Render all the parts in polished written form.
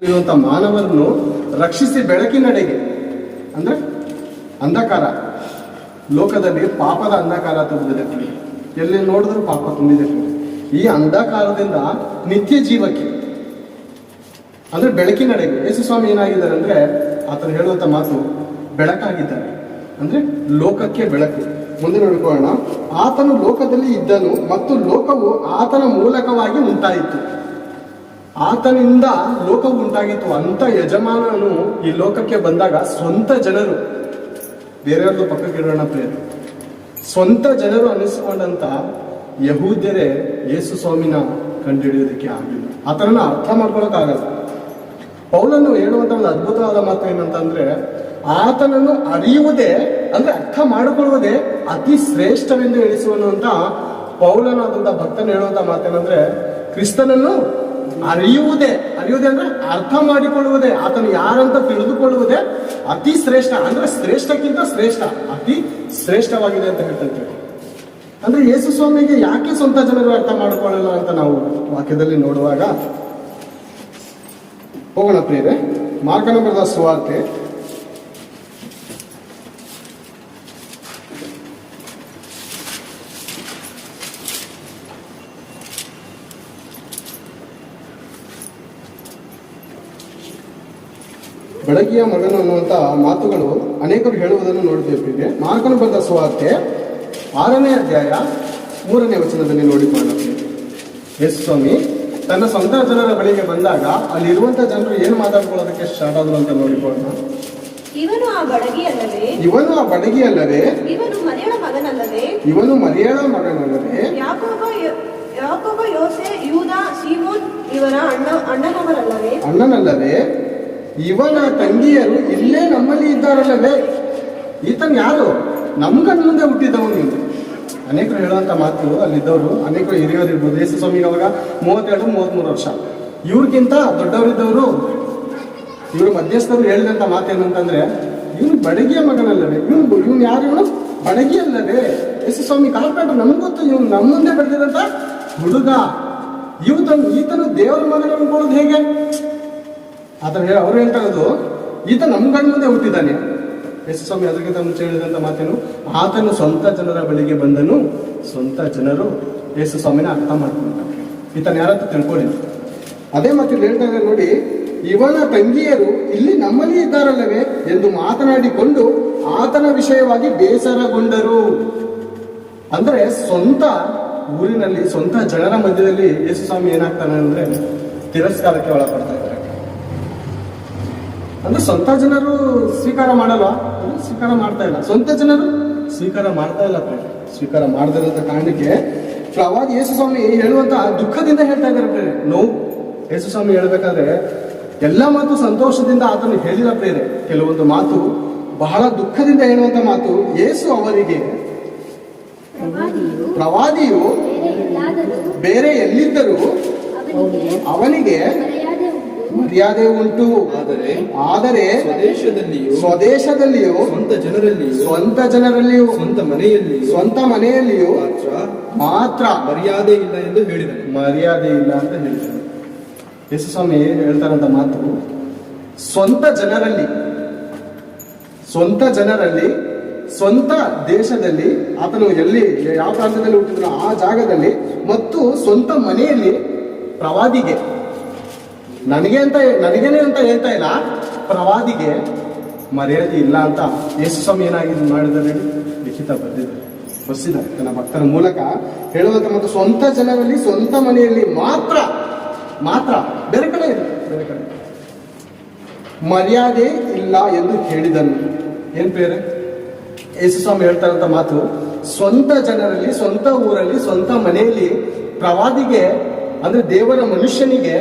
ಇರುವಂತ ಮಾನವರನ್ನು ರಕ್ಷಿಸಿ ಬೆಳಕಿನಡೆಗೆ, ಅಂದ್ರೆ ಅಂಧಕಾರ ಲೋಕದಲ್ಲಿ ಪಾಪದ ಅಂಧಕಾರ ತುಂಬಿದೆ. ಎಲ್ಲಿ ನೋಡಿದ್ರು ಪಾಪ ತುಂಬಿದೆ. ಈ ಅಂಧಕಾರದಿಂದ ನಿತ್ಯ ಜೀವಕ್ಕೆ ಅಂದ್ರೆ ಬೆಳಕಿನಡೆಗೆ ಯೇಸು ಸ್ವಾಮಿ ಏನಾಗಿದ್ದಾರೆ ಅಂದ್ರೆ ಆತನು ಹೇಳುವಂತ ಮಾತು ಬೆಳಕಾಗಿದ್ದಾರೆ, ಅಂದ್ರೆ ಲೋಕಕ್ಕೆ ಬೆಳಕು. ಮುಂದೆ ನೋಡಿಕೊಳ್ಳೋಣ. ಆತನು ಲೋಕದಲ್ಲಿ ಇದ್ದನು ಮತ್ತು ಲೋಕವು ಆತನ ಮೂಲಕವಾಗಿ ಉಂಟಾಯಿತು. ಆತನಿಂದ ಲೋಕವು ಉಂಟಾಗಿತ್ತು. ಅಂತ ಯಜಮಾನನು ಈ ಲೋಕಕ್ಕೆ ಬಂದಾಗ ಸ್ವಂತ ಜನರು, ಬೇರೆಯವ್ರದ್ದು ಪಕ್ಕಕ್ಕೆ ಇಡೋಣ ಪ್ರೇರ, ಸ್ವಂತ ಜನರು ಅನಿಸಿಕೊಂಡಂತ ಯಹೂದ್ಯರೇ ಯೇಸು ಸ್ವಾಮಿನ ಕಂಡುಹಿಡಿಯೋದಕ್ಕೆ ಆಗಲಿಲ್ಲ. ಆತನನ್ನ ಅರ್ಥ ಮಾಡ್ಕೊಳಕ್ಕಾಗಲ್ಲ. ಪೌಲನು ಹೇಳುವಂತ ಒಂದು ಅದ್ಭುತವಾದ ಮಾತು ಏನಂತಂದ್ರೆ, ಆತನನ್ನು ಅರಿಯುವುದೇ ಅಂದ್ರೆ ಅರ್ಥ ಮಾಡಿಕೊಳ್ಳುವುದೇ ಅತಿ ಶ್ರೇಷ್ಠವೆಂದು ಎಣಿಸುವನು ಅಂತ ಪೌಲನಾದಂತ ಭಕ್ತನು ಹೇಳುವಂತ ಮಾತೇನಂದ್ರೆ, ಕ್ರಿಸ್ತನನ್ನು ಅರಿಯುವುದೇ ಅಂದ್ರೆ ಅರ್ಥ ಮಾಡಿಕೊಳ್ಳುವುದೇ, ಆತನು ಯಾರಂತ ತಿಳಿದುಕೊಳ್ಳುವುದೇ ಅತಿ ಶ್ರೇಷ್ಠ, ಅಂದ್ರೆ ಶ್ರೇಷ್ಠಕ್ಕಿಂತ ಶ್ರೇಷ್ಠ, ಅತಿ ಶ್ರೇಷ್ಠವಾಗಿದೆ ಅಂತ ಹೇಳ್ತಂತೆ. ಅಂದ್ರೆ ಯೇಸು ಸ್ವಾಮಿಗೆ ಯಾಕೆ ಸ್ವಂತ ಜನರು ಅರ್ಥ ಮಾಡಿಕೊಳ್ಳಲ್ಲ ಅಂತ ನಾವು ವಾಕ್ಯದಲ್ಲಿ ನೋಡುವಾಗ ಹೋಗೋಣ ಪ್ರಿಯರೇ. ಮಾರ್ಕನ ಬರೆದ ಸುವಾರ್ತೆ 'ಬೆಳಗಿಯ ಮಗನು' ಅನ್ನುವಂಥ ಮಾತುಗಳು ಅನೇಕರು ಹೇಳುವುದನ್ನು ನೋಡ್ತೇವೆ. ಮಾರ್ಕನ ಬರೆದ ಸುವಾರ್ತೆ 6ನೇ ಅಧ್ಯಾಯ 3ನೇ ವಚನದಲ್ಲಿ ನೋಡಿಕೊಳ್ಳೋಣ. ಯೇಸು ಸ್ವಾಮಿ ತನ್ನ ಸ್ವಂತ ಜನರ ಬಳಿಗೆ ಬಂದಾಗ ಅಲ್ಲಿರುವಂತ ಜನರು ಏನು ಮಾತಾಡ್ಕೊಳ್ಳೋದಕ್ಕೆ ಸ್ಟಾರ್ಟ್ ಆದ್ರು ಅಂತ ನೋಡಿಕೊಳ್ಳೋಣ. ಇವನು ಆ ಬಡಗಿಯಲ್ಲವೇ, ಇವನು ಆ ಬಡಗಿಯಲ್ಲವೇ, ಇವನು ಮರಿಯಳ ಮಗನಲ್ಲವೇ, ಇವನು ಮರಿಯಳ ಮಗನಲ್ಲವೇ, ಯಾಕೋಬ ಯೋಸೆ ಯೂದ ಸೀಮೋನ್ ಇವರ ಅಣ್ಣನಲ್ಲವೇ, ಇವನ ತಂಗಿಯರು ಇಲ್ಲೇ ನಮ್ಮಲ್ಲಿ ಇದ್ದಾರಲ್ಲವೇ. ಈತನ್ ಯಾರು? ನಮ್ಮ ಕಣ್ಣು ಮುಂದೆ ಹುಟ್ಟಿದ್ದವನು ನೀವು. ಅನೇಕರು ಹೇಳುವಂತ ಮಾತು ಅಲ್ಲಿದ್ದವರು ಅನೇಕರು ಹಿರಿಯವರು ಇರ್ಬೋದು. ಯೇಸು ಸ್ವಾಮಿಗೆ ಅವಾಗ 32-33 ವರ್ಷ. ಇವ್ರಿಗಿಂತ ದೊಡ್ಡವರಿದ್ದವರು, ಇವರು ಮಧ್ಯಸ್ಥರು ಹೇಳಿದಂತ ಮಾತೇನಂತಂದ್ರೆ, ಇವನು ಬಡಗಿಯ ಮಗನಲ್ಲವೇ, ಇವನು ಯಾರು? ಇವನು ಬಡಗಿಯಲ್ಲವೇ. ಯೇಸು ಸ್ವಾಮಿ ಕಾಲ್ಪಟ್ಟು ನಮ್ಗೆ ಗೊತ್ತು, ಇವನು ನಮ್ಮ ಮುಂದೆ ಬೆಳೆದಿರಂತ ಹುಡುಗ, ಈತನು ದೇವರ ಮಗನ ಅನ್ಕೊಳ್ಳೋದು ಹೇಗೆ? ಅವ್ರು ಹೇಳ್ತಾ ಇರೋದು, ಈತ ನಮ್ಮ ಕಣ್ಣು ಮುಂದೆ ಹುಟ್ಟಿದ್ದಾನೆ. ಯೇಸು ಸ್ವಾಮಿ ಅದಕ್ಕಿಂತ ಮುಂಚೆ ಹೇಳಿದಂತ ಮಾತೇನು? ಆತನು ಸ್ವಂತ ಜನರ ಬಳಿಗೆ ಬಂದನು, ಸ್ವಂತ ಜನರು ಯೇಸು ಸ್ವಾಮಿನ ಅರ್ಥ ಮಾಡ್ಕೊಂಡ್ರು. ಈತನ ಯಾರಂತ ತಿಳ್ಕೊಳ್ಳಿ. ಅದೇ ಮಾತು ಹೇಳ್ತಾ ಇದ್ದಾರೆ ನೋಡಿ, ಇವನ ತಂಗಿಯರು ಇಲ್ಲಿ ನಮ್ಮಲ್ಲಿ ಇದ್ದಾರಲ್ಲವೇ ಎಂದು ಮಾತನಾಡಿಕೊಂಡು ಆತನ ವಿಷಯವಾಗಿ ಬೇಸರಗೊಂಡರು. ಅಂದ್ರೆ ಸ್ವಂತ ಊರಿನಲ್ಲಿ, ಸ್ವಂತ ಜನರ ಮಧ್ಯದಲ್ಲಿ ಯೇಸು ಸ್ವಾಮಿ ಏನಾಗ್ತಾನೆ ಅಂದ್ರೆ ತಿರಸ್ಕಾರಕ್ಕೆ ಒಳಪಡ್ತಾ ಇದ್ದಾರೆ. ಅಂದ್ರೆ ಸ್ವಂತ ಜನರು ಸ್ವೀಕಾರ ಮಾಡಲ್ವಾ? ಸ್ವೀಕಾರ ಮಾಡ್ತಾ ಇಲ್ಲ. ಸ್ವಂತ ಜನರು ಸ್ವೀಕಾರ ಮಾಡ್ತಾ ಇಲ್ಲ. ಸ್ವೀಕಾರ ಮಾಡದಿರೋಂಥ ಕಾರಣಕ್ಕೆ ಪ್ರವಾದಿ ಯೇಸು ಸ್ವಾಮಿ ಹೇಳುವಂತ ದುಃಖದಿಂದ ಹೇಳ್ತಾ ಇದ್ದಾರೆ. ನೋವು ಯೇಸು ಸ್ವಾಮಿ ಹೇಳ್ಬೇಕಾದ್ರೆ ಎಲ್ಲ ಮಾತು ಸಂತೋಷದಿಂದ ಆತನು ಹೇಳಿಲ್ಲ ಪ್ರೇರೆ. ಕೆಲವೊಂದು ಮಾತು ಬಹಳ ದುಃಖದಿಂದ ಹೇಳುವಂತ ಮಾತು. ಯೇಸು ಅವರಿಗೆ, ಪ್ರವಾದಿಯು ಬೇರೆ ಎಲ್ಲಿದ್ದರೂ ಅವನಿಗೆ ಮರ್ಯಾದೆ ಉಂಟು, ಆದರೆ ಸ್ವದೇಶದಲ್ಲಿಯೂ ಸ್ವಂತ ಜನರಲ್ಲಿಯೂ ಸ್ವಂತ ಮನೆಯಲ್ಲಿಯೂ ಮಾತ್ರ ಮರ್ಯಾದೆ ಇಲ್ಲ ಎಂದು ಹೇಳಿದರು. ಮರ್ಯಾದೆ ಇಲ್ಲ ಅಂತ ಹೇಳಿದರು. ಯೇಸು ಸ್ವಾಮಿ ಹೇಳ್ತಾರಂತ ಮಾತು, ಸ್ವಂತ ಜನರಲ್ಲಿ, ಸ್ವಂತ ದೇಶದಲ್ಲಿ, ಆತನು ಎಲ್ಲಿ ಯಾವ ಪ್ರಾಂತ್ಯದಲ್ಲಿ ಹುಟ್ಟಿದ್ರು ಆ ಜಾಗದಲ್ಲಿ, ಮತ್ತು ಸ್ವಂತ ಮನೆಯಲ್ಲಿ ಪ್ರವಾದಿಗೆ, ನನಗೇನೆ ಅಂತ ಹೇಳ್ತಾ ಇಲ್ಲ, ಪ್ರವಾದಿಗೆ ಮರ್ಯಾದೆ ಇಲ್ಲ ಅಂತ ಯೇಸು ಸ್ವಾಮಿ ಏನಾಗಿ ಮಾಡಿದ್ದಾರೆ? ಲಿಖಿತ ಬರ್ಸಿದ್ದಾರೆ ತನ್ನ ಭಕ್ತರ ಮೂಲಕ ಹೇಳುವಂತ. ಮತ್ತು ಸ್ವಂತ ಜನರಲ್ಲಿ ಸ್ವಂತ ಮನೆಯಲ್ಲಿ ಮಾತ್ರ ಬೇರೆ ಕಡೆ ಇದೆ, ಬೇರೆ ಕಡೆ ಮರ್ಯಾದೆ ಇಲ್ಲ ಎಂದು ಹೇಳಿದನು. ಏನ್ ಬೇರೆ? ಯೇಸು ಸ್ವಾಮಿ ಹೇಳ್ತಾರಂತ ಮಾತು, ಸ್ವಂತ ಜನರಲ್ಲಿ, ಸ್ವಂತ ಊರಲ್ಲಿ, ಸ್ವಂತ ಮನೆಯಲ್ಲಿ ಪ್ರವಾದಿಗೆ ಅಂದ್ರೆ ದೇವರ ಮನುಷ್ಯನಿಗೆ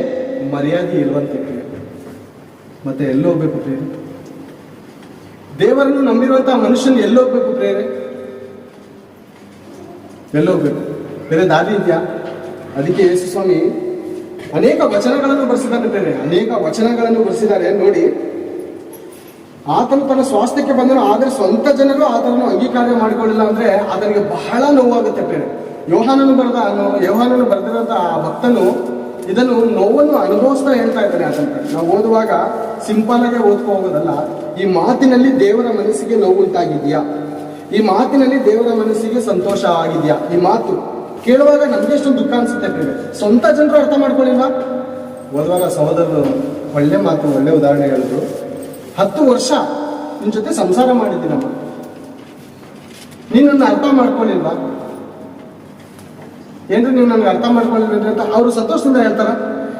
ಮರ್ಯಾದೆ ಇಲ್ವಂತೆ. ಮತ್ತೆ ಎಲ್ಲೋಗ್ಬೇಕು ಪ್ರೇರೆ? ದೇವರನ್ನು ನಂಬಿರುವಂತಹ ಮನುಷ್ಯನ ಎಲ್ಲೋಗ್ಬೇಕು ಪ್ರೇರೆ? ಎಲ್ಲೋಗ್ಬೇಕು? ಬೇರೆ ದಾರಿ ಇದೆಯಾ? ಅದಕ್ಕೆ ಯೇಸು ಸ್ವಾಮಿ ಅನೇಕ ವಚನಗಳನ್ನು ಬರೆಸಿದ್ದಾರೆ ಪ್ರೇರೆ, ಅನೇಕ ವಚನಗಳನ್ನು ಬರೆಸಿದ್ದಾರೆ ನೋಡಿ. ಆತನು ತನ್ನ ಸ್ವಾಸ್ಥ್ಯಕ್ಕೆ ಬಂದನು, ಆದರೆ ಸ್ವಂತ ಜನರು ಆತನನ್ನು ಅಂಗೀಕಾರ ಮಾಡಿಕೊಳ್ಳಿಲ್ಲ ಅಂದ್ರೆ ಆತನಿಗೆ ಬಹಳ ನೋವಾಗುತ್ತೆ ಪ್ರೇರೆ. ಯೋಹಾನನು ಬರೆದಿರಂತ ಆ ಭಕ್ತನು ಇದನ್ನು ನೋವನ್ನು ಅನುಭವಿಸ್ತಾ ಹೇಳ್ತಾ ಇದ್ದಾನೆ ಆತನ. ನಾವು ಓದುವಾಗ ಸಿಂಪಲ್ ಆಗಿ ಓದ್ಕೊ ಹೋಗೋದಲ್ಲ. ಈ ಮಾತಿನಲ್ಲಿ ದೇವರ ಮನಸ್ಸಿಗೆ ನೋವು ಉಂಟಾಗಿದೆಯಾ, ಈ ಮಾತಿನಲ್ಲಿ ದೇವರ ಮನಸ್ಸಿಗೆ ಸಂತೋಷ ಆಗಿದೆಯಾ, ಈ ಮಾತು ಕೇಳುವಾಗ ನಮ್ಗೆ ಎಷ್ಟೊಂದು ದುಃಖ ಅನ್ಸುತ್ತೆ ಪ್ರಿಯರೇ. ಸ್ವಂತ ಜನರು ಅರ್ಥ ಮಾಡ್ಕೊಳ್ಳಿಲ್ವಾ? ಓದುವಾಗ ಸಹೋದರರು ಒಳ್ಳೆ ಮಾತು, ಒಳ್ಳೆ ಉದಾಹರಣೆ ಹೇಳಿದ್ರು. 10 ವರ್ಷ ನಿನ್ ಜೊತೆ ಸಂಸಾರ ಮಾಡಿದ್ದೀನಮ್ಮ, ನೀನು ನನ್ನ ಅರ್ಥ ಮಾಡ್ಕೊಳ್ಳಿಲ್ವಾ? ಏನ್ರಿ ನೀವು ನನಗೆ ಅರ್ಥ ಮಾಡ್ಕೊಳ್ಳಿಲ್ಲ ಅಂತ ಅವರು ಸಂತೋಷದಿಂದ ಹೇಳ್ತಾರ?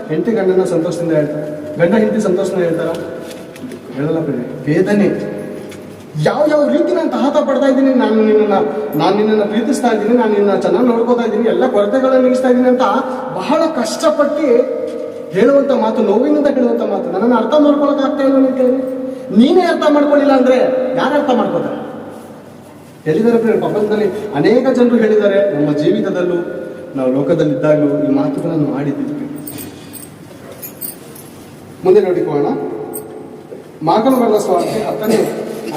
ಹೆಂಡತಿ ಗಂಡನ ಸಂತೋಷದಿಂದ ಹೇಳ್ತಾರ? ಗಂಡ ಹೆಂಡತಿ ಸಂತೋಷದಿಂದ ಹೇಳ್ತಾರ? ಹೇಳಲ್ಲ ಪ್ರಿಯರೇ. ವೇದನೆ ಯಾವ ರೀತಿ ನಾನು ತಹತ ಪಡ್ತಾ ಇದ್ದೀನಿ, ನಾನು ನಿನ್ನನ್ನು ಪ್ರೀತಿಸ್ತಾ ಇದ್ದೀನಿ, ನಾನು ನಿನ್ನ ಚೆನ್ನಾಗಿ ನೋಡ್ಕೋತಾ ಇದ್ದೀನಿ, ಎಲ್ಲ ಕೊರತೆಗಳನ್ನು ನೀಗಿಸ್ತಾ ಇದ್ದೀನಿ ಅಂತ ಬಹಳ ಕಷ್ಟಪಟ್ಟು ಹೇಳುವಂತ ಮಾತು, ನೋವಿನಿಂದ ಹೇಳುವಂತ ಮಾತು. ನನ್ನನ್ನು ಅರ್ಥ ಮಾಡ್ಕೊಳಕ್ ಆಗ್ತಾ ಇಲ್ಲ ಅಂತ ಹೇಳಿ ನೀನೇ ಅರ್ಥ ಮಾಡ್ಕೊಳ್ಳಿಲ್ಲ ಅಂದ್ರೆ ಯಾರು ಅರ್ಥ ಮಾಡ್ಕೋತಾರೆ? ಹೇಳಿದ್ದಾರೆ ಪ್ರಿಯರೇ, ಪ್ರಪಂಚದಲ್ಲಿ ಅನೇಕ ಜನರು ಹೇಳಿದ್ದಾರೆ. ನಮ್ಮ ಜೀವಿತದಲ್ಲೂ ನಾವು ಲೋಕದಲ್ಲಿದ್ದಾಗಲೂ ಈ ಮಾತುಗಳನ್ನು ಮಾಡಿದ್ದೀವಿ. ಮುಂದೆ ನೋಡಿಕೊಳ್ಳೋಣ. ಮಾರ್ಕನ ಬರೆದ ಸುವಾರ್ತೆ 10ನೇ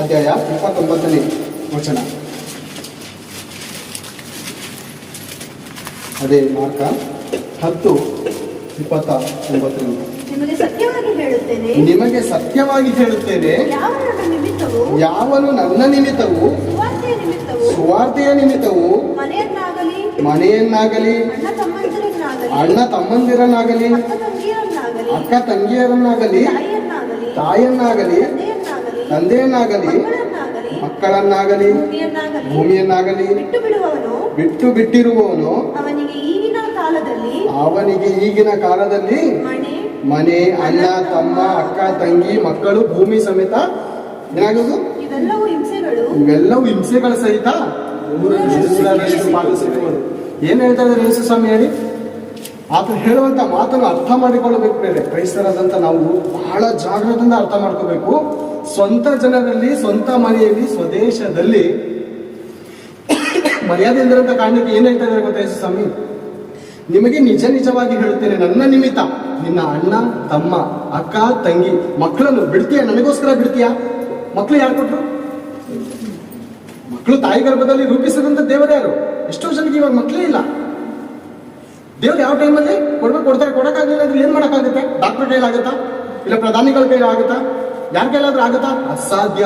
ಅಧ್ಯಾಯ 29ನೇ ವಚನ. ಅದೇ ಮಾರ್ಕ 10:29. ನಿಮಗೆ ಸತ್ಯವಾಗಿ ಹೇಳುತ್ತೇನೆ, ನಿಮಗೆ ಸತ್ಯವಾಗಿ ಹೇಳುತ್ತೇನೆ, ಯಾವನು ನನ್ನ ನಿಮಿತ್ತವು ಸುವಾರ್ತೆಯ ನಿಮಿತ್ತವು ಮನೆಯನ್ನಾಗಲಿ ಅಣ್ಣ ತಮ್ಮಂದಿರನ್ನಾಗಲಿ ಅಕ್ಕ ತಂಗಿಯರನ್ನಾಗಲಿ ತಾಯನ್ನಾಗಲಿ ತಂದೆಯನ್ನಾಗಲಿ ಮಕ್ಕಳನ್ನಾಗಲಿ ಭೂಮಿಯನ್ನಾಗಲಿ ಬಿಟ್ಟು ಬಿಟ್ಟಿರುವವನು ಅವನಿಗೆ ಈಗಿನ ಕಾಲದಲ್ಲಿ ಮನೆ, ಅಣ್ಣ, ತಮ್ಮ, ಅಕ್ಕ, ತಂಗಿ, ಮಕ್ಕಳು, ಭೂಮಿ ಸಮೇತ ಏನಾಗೋದು? ಇವೆಲ್ಲವೂ ಹಿಂಸೆಗಳ ಸಹಿತ ಏನ್ ಹೇಳ್ತಾ ಇದ್ದಾರೆ ಯೇಸು ಸ್ವಾಮಿ ಹೇಳಿ? ಆತ ಹೇಳುವಂತ ಮಾತನ್ನು ಅರ್ಥ ಮಾಡಿಕೊಳ್ಳಬೇಕು. ಬೇರೆ ಕ್ರೈಸ್ತರಾದಂತ ನಾವು ಬಹಳ ಜಾಗೃತಿಯಿಂದ ಅರ್ಥ ಮಾಡ್ಕೋಬೇಕು. ಸ್ವಂತ ಜನರಲ್ಲಿ, ಸ್ವಂತ ಮನೆಯಲ್ಲಿ, ಸ್ವದೇಶದಲ್ಲಿ ಮರ್ಯಾದೆ ಇಲ್ಲದಂತ ಕಾರಣಕ್ಕೆ ಏನ್ ಹೇಳ್ತಾ ಇದ್ದಾರೆ ಗೊತ್ತಾ ಯೇಸು ಸ್ವಾಮಿ? ನಿಮಗೆ ನಿಜವಾಗಿ ಹೇಳುತ್ತೇನೆ, ನನ್ನ ನಿಮಿತ್ತ ನಿನ್ನ ಅಣ್ಣ, ತಮ್ಮ, ಅಕ್ಕ, ತಂಗಿ, ಮಕ್ಕಳನ್ನು ಬಿಡ್ತೀಯ? ನನಗೋಸ್ಕರ ಬಿಡ್ತೀಯಾ? ಮಕ್ಕಳು ಯಾರು ಕೊಟ್ರು? ಮಕ್ಕಳು ತಾಯಿ ಗರ್ಭದಲ್ಲಿ ರೂಪಿಸಿದಂತ ದೇವರು ಯಾರು? ಎಷ್ಟೋ ಜನಕ್ಕೆ ಇವಾಗ ಮಕ್ಕಳೇ ಇಲ್ಲ. ದೇವ್ರು ಯಾವ ಟೈಮಲ್ಲಿ ಕೊಡ್ತಾರೆ? ಕೊಡಕ್ಕಾಗಲಿಲ್ಲ ಅಂದ್ರೆ ಏನ್ ಮಾಡಕ್ಕಾಗುತ್ತೆ? ಡಾಕ್ಟರ್ ಕೈಲಾಗುತ್ತಾ? ಇಲ್ಲ ಪ್ರಧಾನಿಗಳ ಕೈಲಾಗುತ್ತಾ? ಯಾರ ಕೈಲಾದ್ರೂ ಆಗುತ್ತಾ? ಅಸಾಧ್ಯ.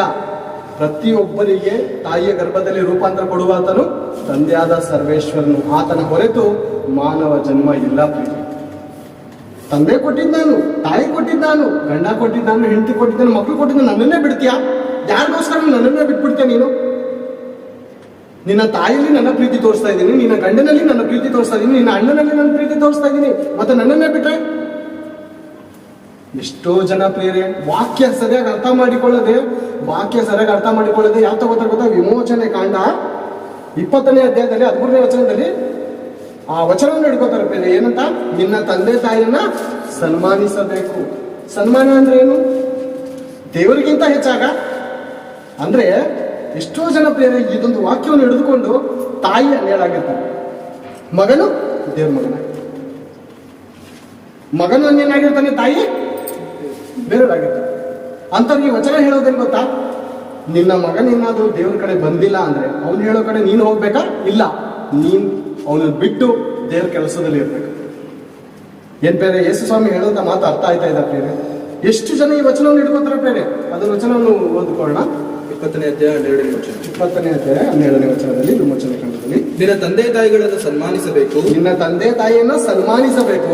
ಪ್ರತಿಯೊಬ್ಬರಿಗೆ ತಾಯಿಯ ಗರ್ಭದಲ್ಲಿ ರೂಪಾಂತರ ಕೊಡುವಾತನು ತಂದೆಯಾದ ಸರ್ವೇಶ್ವರನು. ಆತನ ಹೊರತು ಮಾನವ ಜನ್ಮ ಇಲ್ಲ. ತಂದೆ ಕೊಟ್ಟಿದ್ದಾನು, ತಾಯಿ ಕೊಟ್ಟಿದ್ದಾನು, ಗಂಡ ಕೊಟ್ಟಿದ್ದಾನು, ಹೆಂಡತಿ ಕೊಟ್ಟಿದ್ದಾನು, ಮಕ್ಕಳು ಕೊಟ್ಟಿದ್ದಾನು. ನನ್ನನ್ನೇ ಬಿಡ್ತೀಯಾ? ಯಾರಿಗೋಸ್ಕರ ನನ್ನನ್ನೇ ಬಿಟ್ಬಿಡ್ತೀಯ ನೀನು? ನಿನ್ನ ತಾಯಿಯಲ್ಲಿ ನನ್ನ ಪ್ರೀತಿ ತೋರಿಸ್ತಾ ಇದ್ದೀನಿ, ನಿನ್ನ ಗಂಡನಲ್ಲಿ ನನ್ನ ಪ್ರೀತಿ ತೋರಿಸ್ತಾ ಇದ್ದೀನಿ, ನಿನ್ನ ಅಣ್ಣನಲ್ಲಿ ನನ್ನ ಪ್ರೀತಿ ತೋರಿಸ್ತಾ ಇದ್ದೀನಿ, ಮತ್ತೆ ನನ್ನನ್ನೇ ಬಿಟ್ರೆ? ಎಷ್ಟೋ ಜನ ಪ್ರಿಯರೇ ವಾಕ್ಯ ಸರಿಯಾಗಿ ಅರ್ಥ ಮಾಡಿಕೊಳ್ಳದೆ ಯಾವ ತಗೋತಾರೆ ಗೊತ್ತಾ? ವಿಮೋಚನೆ ಕಾಂಡ 20ನೇ ಅಧ್ಯಾಯದಲ್ಲಿ 13ನೇ ವಚನದಲ್ಲಿ ಆ ವಚನವನ್ನು ಹಿಡ್ಕೋತಾರೆ ಪ್ರಿಯರೇ. ಏನಂತ? ನಿನ್ನ ತಂದೆ ತಾಯಿಯನ್ನ ಸನ್ಮಾನಿಸಬೇಕು. ಸನ್ಮಾನ ಅಂದ್ರೆ ಏನು? ದೇವರಿಗಿಂತ ಹೆಚ್ಚಾಗ ಅಂದ್ರೆ ಎಷ್ಟೋ ಜನ ಪ್ರಿಯರೇ ಇದೊಂದು ವಾಕ್ಯವನ್ನು ಹಿಡಿದುಕೊಂಡು ತಾಯಿ ಅನ್ಯಳಾಗಿರ್ತಾರೆ, ಮಗನು ದೇವ್ರ ಮಗನು ಅನ್ಯನಾಗಿರ್ತಾನೆ, ತಾಯಿ ಬೇರೆಯವರಾಗಿರ್ತಾರೆ. ಅಂತವ್ರಿಗೆ ವಚನ ಹೇಳೋದೇನು ಗೊತ್ತಾ? ನಿನ್ನ ಮಗನೇನಾದ್ರೂ ದೇವ್ರ ಕಡೆ ಬಂದಿಲ್ಲ ಅಂದ್ರೆ ಅವ್ನು ಹೇಳೋ ಕಡೆ ನೀನು ಹೋಗ್ಬೇಕಾ? ಇಲ್ಲ, ನೀನ್ ಅವನನ್ನು ಬಿಟ್ಟು ದೇವ್ರ ಕೆಲಸದಲ್ಲಿ ಇರ್ಬೇಕು. ಏನ್ ಬೇರೆ ಯೇಸು ಸ್ವಾಮಿ ಹೇಳೋದ ಮಾತು ಅರ್ಥ ಆಯ್ತಾ ಇದ್ದ ಪ್ರೇರೆ? ಎಷ್ಟು ಜನ ಈ ವಚನವನ್ನು ಹಿಡ್ಕೋತಾರೆ ಪ್ರೇರೆ? ಅದನ್ನ ವಚನವನ್ನು ಓದ್ಕೊಳ್ಳೋಣ. 20ನೇ ಅಧ್ಯಾಯ 12ನೇ ವಚನ. 20ನೇ ಅಧ್ಯಾಯ 12ನೇ ವಚನದಲ್ಲಿ ವಿಮೋಚನ ಖಂಡದಲ್ಲಿ ನಿನ್ನ ತಂದೆ ತಾಯಿಗಳನ್ನು ಸನ್ಮಾನಿಸಬೇಕು, ನಿನ್ನ ತಂದೆ ತಾಯಿಯನ್ನ ಸನ್ಮಾನಿಸಬೇಕು,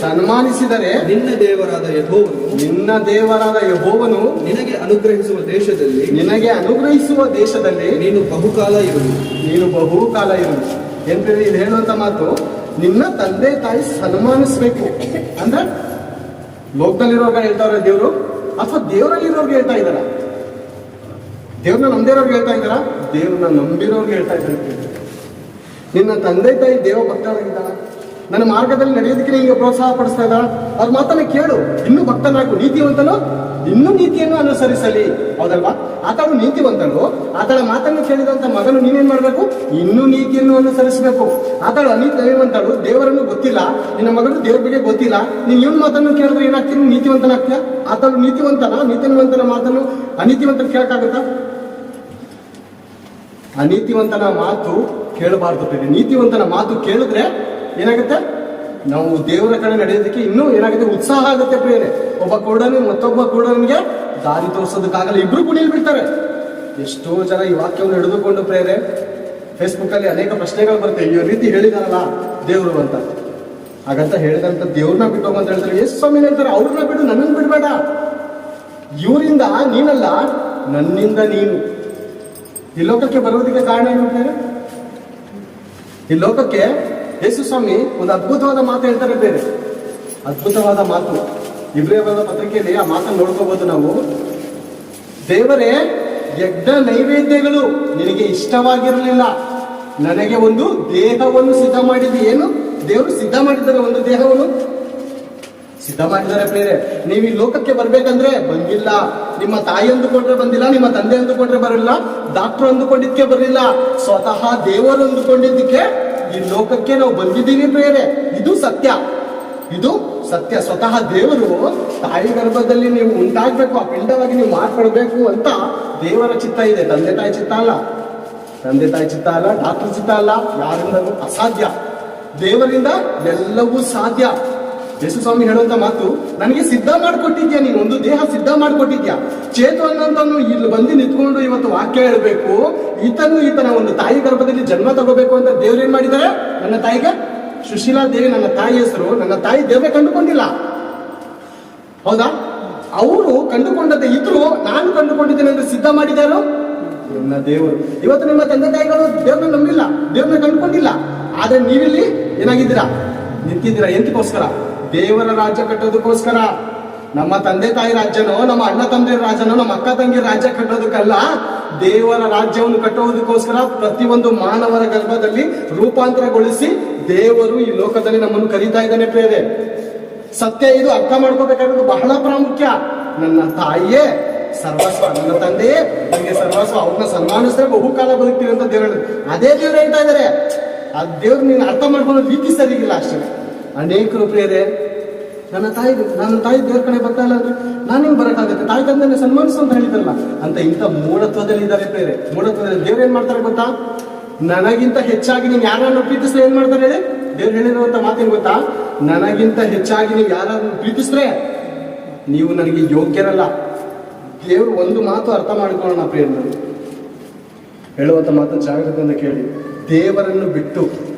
ಸನ್ಮಾನಿಸಿದರೆ ನಿನ್ನ ದೇವರಾದ ಯೆಹೋವನು ನಿನಗೆ ಅನುಗ್ರಹಿಸುವ ದೇಶದಲ್ಲಿ ನೀನು ಬಹುಕಾಲ ಇರುವುದು. ಏನ್ ಇದು ಹೇಳುವಂತ ಮಾತು? ನಿನ್ನ ತಂದೆ ತಾಯಿ ಸನ್ಮಾನಿಸ್ಬೇಕು ಅಂದ್ರೆ ಲೋಕದಲ್ಲಿರೋರ್ಗ ಹೇಳ್ತಾವ್ರೆ ದೇವ್ರು, ಅಥವಾ ದೇವರಲ್ಲಿರೋರ್ಗೆ ಹೇಳ್ತಾ ಇದ್ದಾರ? ದೇವ್ರನ್ನ ನಂಬಿರೋರ್ಗೆ ಹೇಳ್ತಾ ಇದ್ದಾರ? ದೇವ್ರನ್ನ ನಂಬಿರೋರ್ಗೆ ಹೇಳ್ತಾ ಇದ್ದಾರೆ. ನಿನ್ನ ತಂದೆ ತಾಯಿ ದೇವ ಭಕ್ತರಾಗಿದ್ದಾಳ, ನನ್ನ ಮಾರ್ಗದಲ್ಲಿ ನಡೆಯೋದಕ್ಕೆ ನಿಮಗೆ ಪ್ರೋತ್ಸಾಹ ಪಡಿಸ್ತಾ ಇದ್ದಾಳ, ಅವ್ರ ಮಾತನ್ನ ಕೇಳು, ಇನ್ನೂ ಭಕ್ತನಾಗು, ನೀತಿವಂತನು ಇನ್ನೂ ನೀತಿಯನ್ನು ಅನುಸರಿಸಲಿ. ಹೌದಲ್ವಾ? ಆತಳು ನೀತಿವಂತನು, ಆತಳ ಮಾತನ್ನು ಕೇಳಿದಂತ ಮಗನು ನೀನೇನ್ ಮಾಡ್ಬೇಕು? ಇನ್ನೂ ನೀತಿಯನ್ನು ಅನುಸರಿಸಬೇಕು. ಆತಳು ಅನೀತಿವಂತಳು, ದೇವರನ್ನು ಗೊತ್ತಿಲ್ಲ, ನಿನ್ನ ಮಗನು ದೇವ್ರ ಬಗ್ಗೆ ಗೊತ್ತಿಲ್ಲ, ನೀನ್ ಇವನ್ ಮಾತನ್ನು ಕೇಳಿದ್ರೆ ಏನಾಗ್ತೀನಿ? ನೀತಿವಂತನಾಗ್ತೀಯ. ಆತಳು ನೀತಿವಂತನ ಮಾತನ್ನು ಅನೀತಿವಂತನ ಕೇಳಕ್ಕಾಗುತ್ತಾ? ಅನೀತಿವಂತನ ಮಾತು ಕೇಳಬಾರ್ದು. ನೀತಿವಂತನ ಮಾತು ಕೇಳಿದ್ರೆ ಏನಾಗುತ್ತೆ? ನಾವು ದೇವರ ಕಡೆ ನಡೆಯೋದಕ್ಕೆ ಇನ್ನೂ ಏನಾಗುತ್ತೆ, ಉತ್ಸಾಹ ಆಗುತ್ತೆ ಪ್ರಿಯರೇ. ಒಬ್ಬ ಕುರುಡನು ಮತ್ತೊಬ್ಬ ಕುರುಡನಿಗೆ ದಾರಿ ತೋರಿಸೋದಕ್ಕಾಗಲ್ಲ, ಇಬ್ರು ಕುಣಿಲ್ ಬಿಡ್ತಾರೆ. ಎಷ್ಟೋ ಜನ ಈ ವಾಕ್ಯವನ್ನು ಹಿಡಿದುಕೊಂಡು ಪ್ರಿಯರೇ ಫೇಸ್ಬುಕ್ ಅಲ್ಲಿ ಅನೇಕ ಪ್ರಶ್ನೆಗಳು ಬರುತ್ತೆ, ಈ ರೀತಿ ಹೇಳಿದಾರಲ್ಲ ದೇವರು ಅಂತ. ಹಾಗಂತ ಹೇಳಿದಂತ ದೇವ್ರನ್ನ ಬಿಟ್ಟು ಹೋಗಂತ ಹೇಳ್ತಾರೆ. ಯೇಸು ಸ್ವಾಮಿ ಹೇಳ್ತಾರೆ, ಅವ್ರನ್ನ ಬಿಡು, ನನ್ನನ್ನು ಬಿಡ್ಬೇಡ. ಇವರಿಂದ ನೀನಲ್ಲ, ನನ್ನಿಂದ ನೀನು. ಈ ಲೋಕಕ್ಕೆ ಬರೋದಕ್ಕೆ ಕಾರಣ ಏನು ಪ್ರಿಯರೇ? ಈ ಲೋಕಕ್ಕೆ ಯೇಸು ಸ್ವಾಮಿ ಒಂದು ಅದ್ಭುತವಾದ ಮಾತು ಹೇಳ್ತಾರೆ ಬೇರೆ, ಅದ್ಭುತವಾದ ಮಾತು. ಇಬ್ರಿಯರ ಪತ್ರಿಕೆಯಲ್ಲಿ ಆ ಮಾತನ್ನು ನೋಡ್ಕೋಬಹುದು ನಾವು. ದೇವರೇ, ಯಜ್ಞ ನೈವೇದ್ಯಗಳು ನಿನಗೆ ಇಷ್ಟವಾಗಿರಲಿಲ್ಲ, ನನಗೆ ಒಂದು ದೇಹವನ್ನು ಸಿದ್ಧ ಮಾಡಿದ್ದು. ಏನು ದೇವರು ಸಿದ್ಧ ಮಾಡಿದ್ದಾರೆ? ಒಂದು ದೇಹವನ್ನು ಸಿದ್ಧ ಮಾಡಿದ್ದಾರೆ ಪ್ರಿಯರೇ. ನೀವು ಈ ಲೋಕಕ್ಕೆ ಬರ್ಬೇಕಂದ್ರೆ ಬಂದಿಲ್ಲ, ನಿಮ್ಮ ತಾಯಿ ಅಂದುಕೊಂಡ್ರೆ ಬಂದಿಲ್ಲ, ನಿಮ್ಮ ತಂದೆ ಅಂದುಕೊಂಡ್ರೆ ಬರಲಿಲ್ಲ, ಡಾಕ್ಟರ್ ಅಂದುಕೊಂಡಿದ್ದಕ್ಕೆ ಬರಲಿಲ್ಲ, ಸ್ವತಃ ದೇವರು ಅಂದುಕೊಂಡಿದ್ದಕ್ಕೆ ಈ ಲೋಕಕ್ಕೆ ನಾವು ಬಂದಿದ್ದೀವಿ ಪ್ರಿಯರೇ. ಇದು ಸತ್ಯ, ಇದು ಸತ್ಯ. ಸ್ವತಃ ದೇವರು ತಾಯಿ ಗರ್ಭದಲ್ಲಿ ನೀವು ಉಂಟಾಗ್ಬೇಕು, ಆ ಪಿಂಡವಾಗಿ ನೀವು ಮಾರ್ಪಡ್ಬೇಕು ಅಂತ ದೇವರ ಚಿತ್ತ ಇದೆ. ತಂದೆ ತಾಯಿ ಚಿತ್ತ ಅಲ್ಲ, ತಂದೆ ತಾಯಿ ಚಿತ್ತ ಅಲ್ಲ, ಡಾಕ್ಟರ್ ಚಿತ್ತ ಅಲ್ಲ, ಯಾರಿಂದಲೂ ಅಸಾಧ್ಯ. ದೇವರಿಂದ ಎಲ್ಲವೂ ಸಾಧ್ಯ. ಯೇಸು ಸ್ವಾಮಿ ಹೇಳುವಂತ ಮಾತು, ನನಗೆ ಸಿದ್ಧ ಮಾಡಿಕೊಟ್ಟಿದ್ಯಾ, ನೀನು ಒಂದು ದೇಹ ಸಿದ್ಧ ಮಾಡಿಕೊಟ್ಟಿದ್ಯಾ. ಚೇತು ಅನ್ನೋಂತನು ಇಲ್ಲಿ ಬಂದು ನಿಂತ್ಕೊಂಡು ಇವತ್ತು ವಾಕ್ಯ ಹೇಳ್ಬೇಕು, ಈತನ ಒಂದು ತಾಯಿ ಗರ್ಭದಲ್ಲಿ ಜನ್ಮ ತಗೋಬೇಕು ಅಂತ ದೇವ್ರು ಏನ್ ಮಾಡಿದ್ದಾರೆ? ನನ್ನ ತಾಯಿಗೆ ಸುಶೀಲಾ ದೇವಿ, ನನ್ನ ತಾಯಿ ಹೆಸರು, ನನ್ನ ತಾಯಿ ದೇವ್ರೆ ಕಂಡುಕೊಂಡಿಲ್ಲ, ಹೌದಾ? ಅವರು ಕಂಡುಕೊಂಡಂತೆ ಇದ್ರು, ನಾನು ಕಂಡುಕೊಂಡಿದ್ದೇನೆ ಅಂದ್ರೆ ಸಿದ್ಧ ಮಾಡಿದಾರು ನನ್ನ ದೇವರು. ಇವತ್ತು ನಿಮ್ಮ ತಂದೆ ತಾಯಿಗಳು ದೇವ್ರನ್ನ ನಂಬಿಲ್ಲ, ದೇವ್ರನ್ನ ಕಂಡುಕೊಂಡಿಲ್ಲ, ಆದ್ರೆ ನೀವಿಲ್ಲಿ ಏನಾಗಿದ್ದೀರಾ? ನಿಂತಿದ್ದೀರಾ. ಎಂತಕ್ಕೋಸ್ಕರ? ದೇವರ ರಾಜ್ಯ ಕಟ್ಟೋದಕ್ಕೋಸ್ಕರ. ನಮ್ಮ ತಂದೆ ತಾಯಿ ರಾಜ್ಯನೋ, ನಮ್ಮ ಅಣ್ಣ ತಂದೆ ರಾಜ್ಯನೋ, ನಮ್ಮ ಅಕ್ಕ ತಂಗಿ ರಾಜ್ಯ ಕಟ್ಟೋದಕ್ಕಲ್ಲ, ದೇವರ ರಾಜ್ಯವನ್ನು ಕಟ್ಟುವುದಕ್ಕೋಸ್ಕರ ಪ್ರತಿಯೊಂದು ಮಾನವರ ಗರ್ಭದಲ್ಲಿ ರೂಪಾಂತರಗೊಳಿಸಿ ದೇವರು ಈ ಲೋಕದಲ್ಲಿ ನಮ್ಮನ್ನು ಕರೀತಾ ಇದ್ದಾನೆ ಪ್ರಿಯರೇ. ಸತ್ಯ ಇದು. ಅರ್ಥ ಮಾಡ್ಕೋಬೇಕಾಗಿರೋದು ಬಹಳ ಪ್ರಾಮುಖ್ಯ. ನನ್ನ ತಾಯಿಯೇ ಸರ್ವಸ್ವ, ನನ್ನ ತಂದೆಯೇ ನನಗೆ ಸರ್ವಸ್ವ, ಅವ್ರನ್ನ ಸನ್ಮಾನಿಸಿದ್ರೆ ಬಹುಕಾಲ ಬದುಕ್ತೀವಿ ಅಂತ ದೇವರು, ಅದೇ ದೇವ್ರು ಹೇಳ್ತಾ ಇದ್ದಾರೆ. ಆ ದೇವ್ರು ನೀನು ಅರ್ಥ ಮಾಡ್ಕೊಳ್ಳೋ ರೀತಿ ಸರಿಗಿಲ್ಲ ಅಷ್ಟೇ. ಅನೇಕರು ಪ್ರಿಯರೇ, ನನ್ನ ತಾಯಿ ದೇವ್ರ ಕಡೆ ಬರ್ತಾ ಇಲ್ಲ ಅಂದ್ರೆ ನಾನೇನು ಬರೋಕ್ಕಾಗುತ್ತೆ, ತಾಯಿ ತಂದೆನ ಸನ್ಮಾನಿಸು ಅಂತ ಹೇಳಿದ್ರಲ್ಲ ಅಂತ ಇಂಥ ಮೂಢತ್ವದಲ್ಲಿ ಇದ್ದಾರೆ ಪ್ರಿಯರೇ. ಮೂಢತ್ವದಲ್ಲಿ ದೇವ್ರು ಏನ್ ಮಾಡ್ತಾರೆ ಗೊತ್ತಾ? ನನಗಿಂತ ಹೆಚ್ಚಾಗಿ ನೀವು ಯಾರನ್ನು ಪ್ರೀತಿಸಿದ್ರೆ ಏನ್ ಮಾಡ್ತಾರೆ ಹೇಳಿ? ದೇವ್ರು ಹೇಳಿರುವಂತ ಮಾತೇನು ಗೊತ್ತಾ? ನನಗಿಂತ ಹೆಚ್ಚಾಗಿ ನೀವು ಯಾರನ್ನು ಪ್ರೀತಿಸಿದ್ರೆ ನೀವು ನನಗೆ ಯೋಗ್ಯರಲ್ಲ. ದೇವ್ರು ಒಂದು ಮಾತು ಅರ್ಥ ಮಾಡಿಕೊಳ್ಳೋಣ ಪ್ರಿಯರನ್ನು, ಹೇಳುವಂತ ಮಾತು ಜಾಗ್ರತೆಯಿಂದ ಕೇಳಿ. ದೇವರನ್ನು ಬಿಟ್ಟು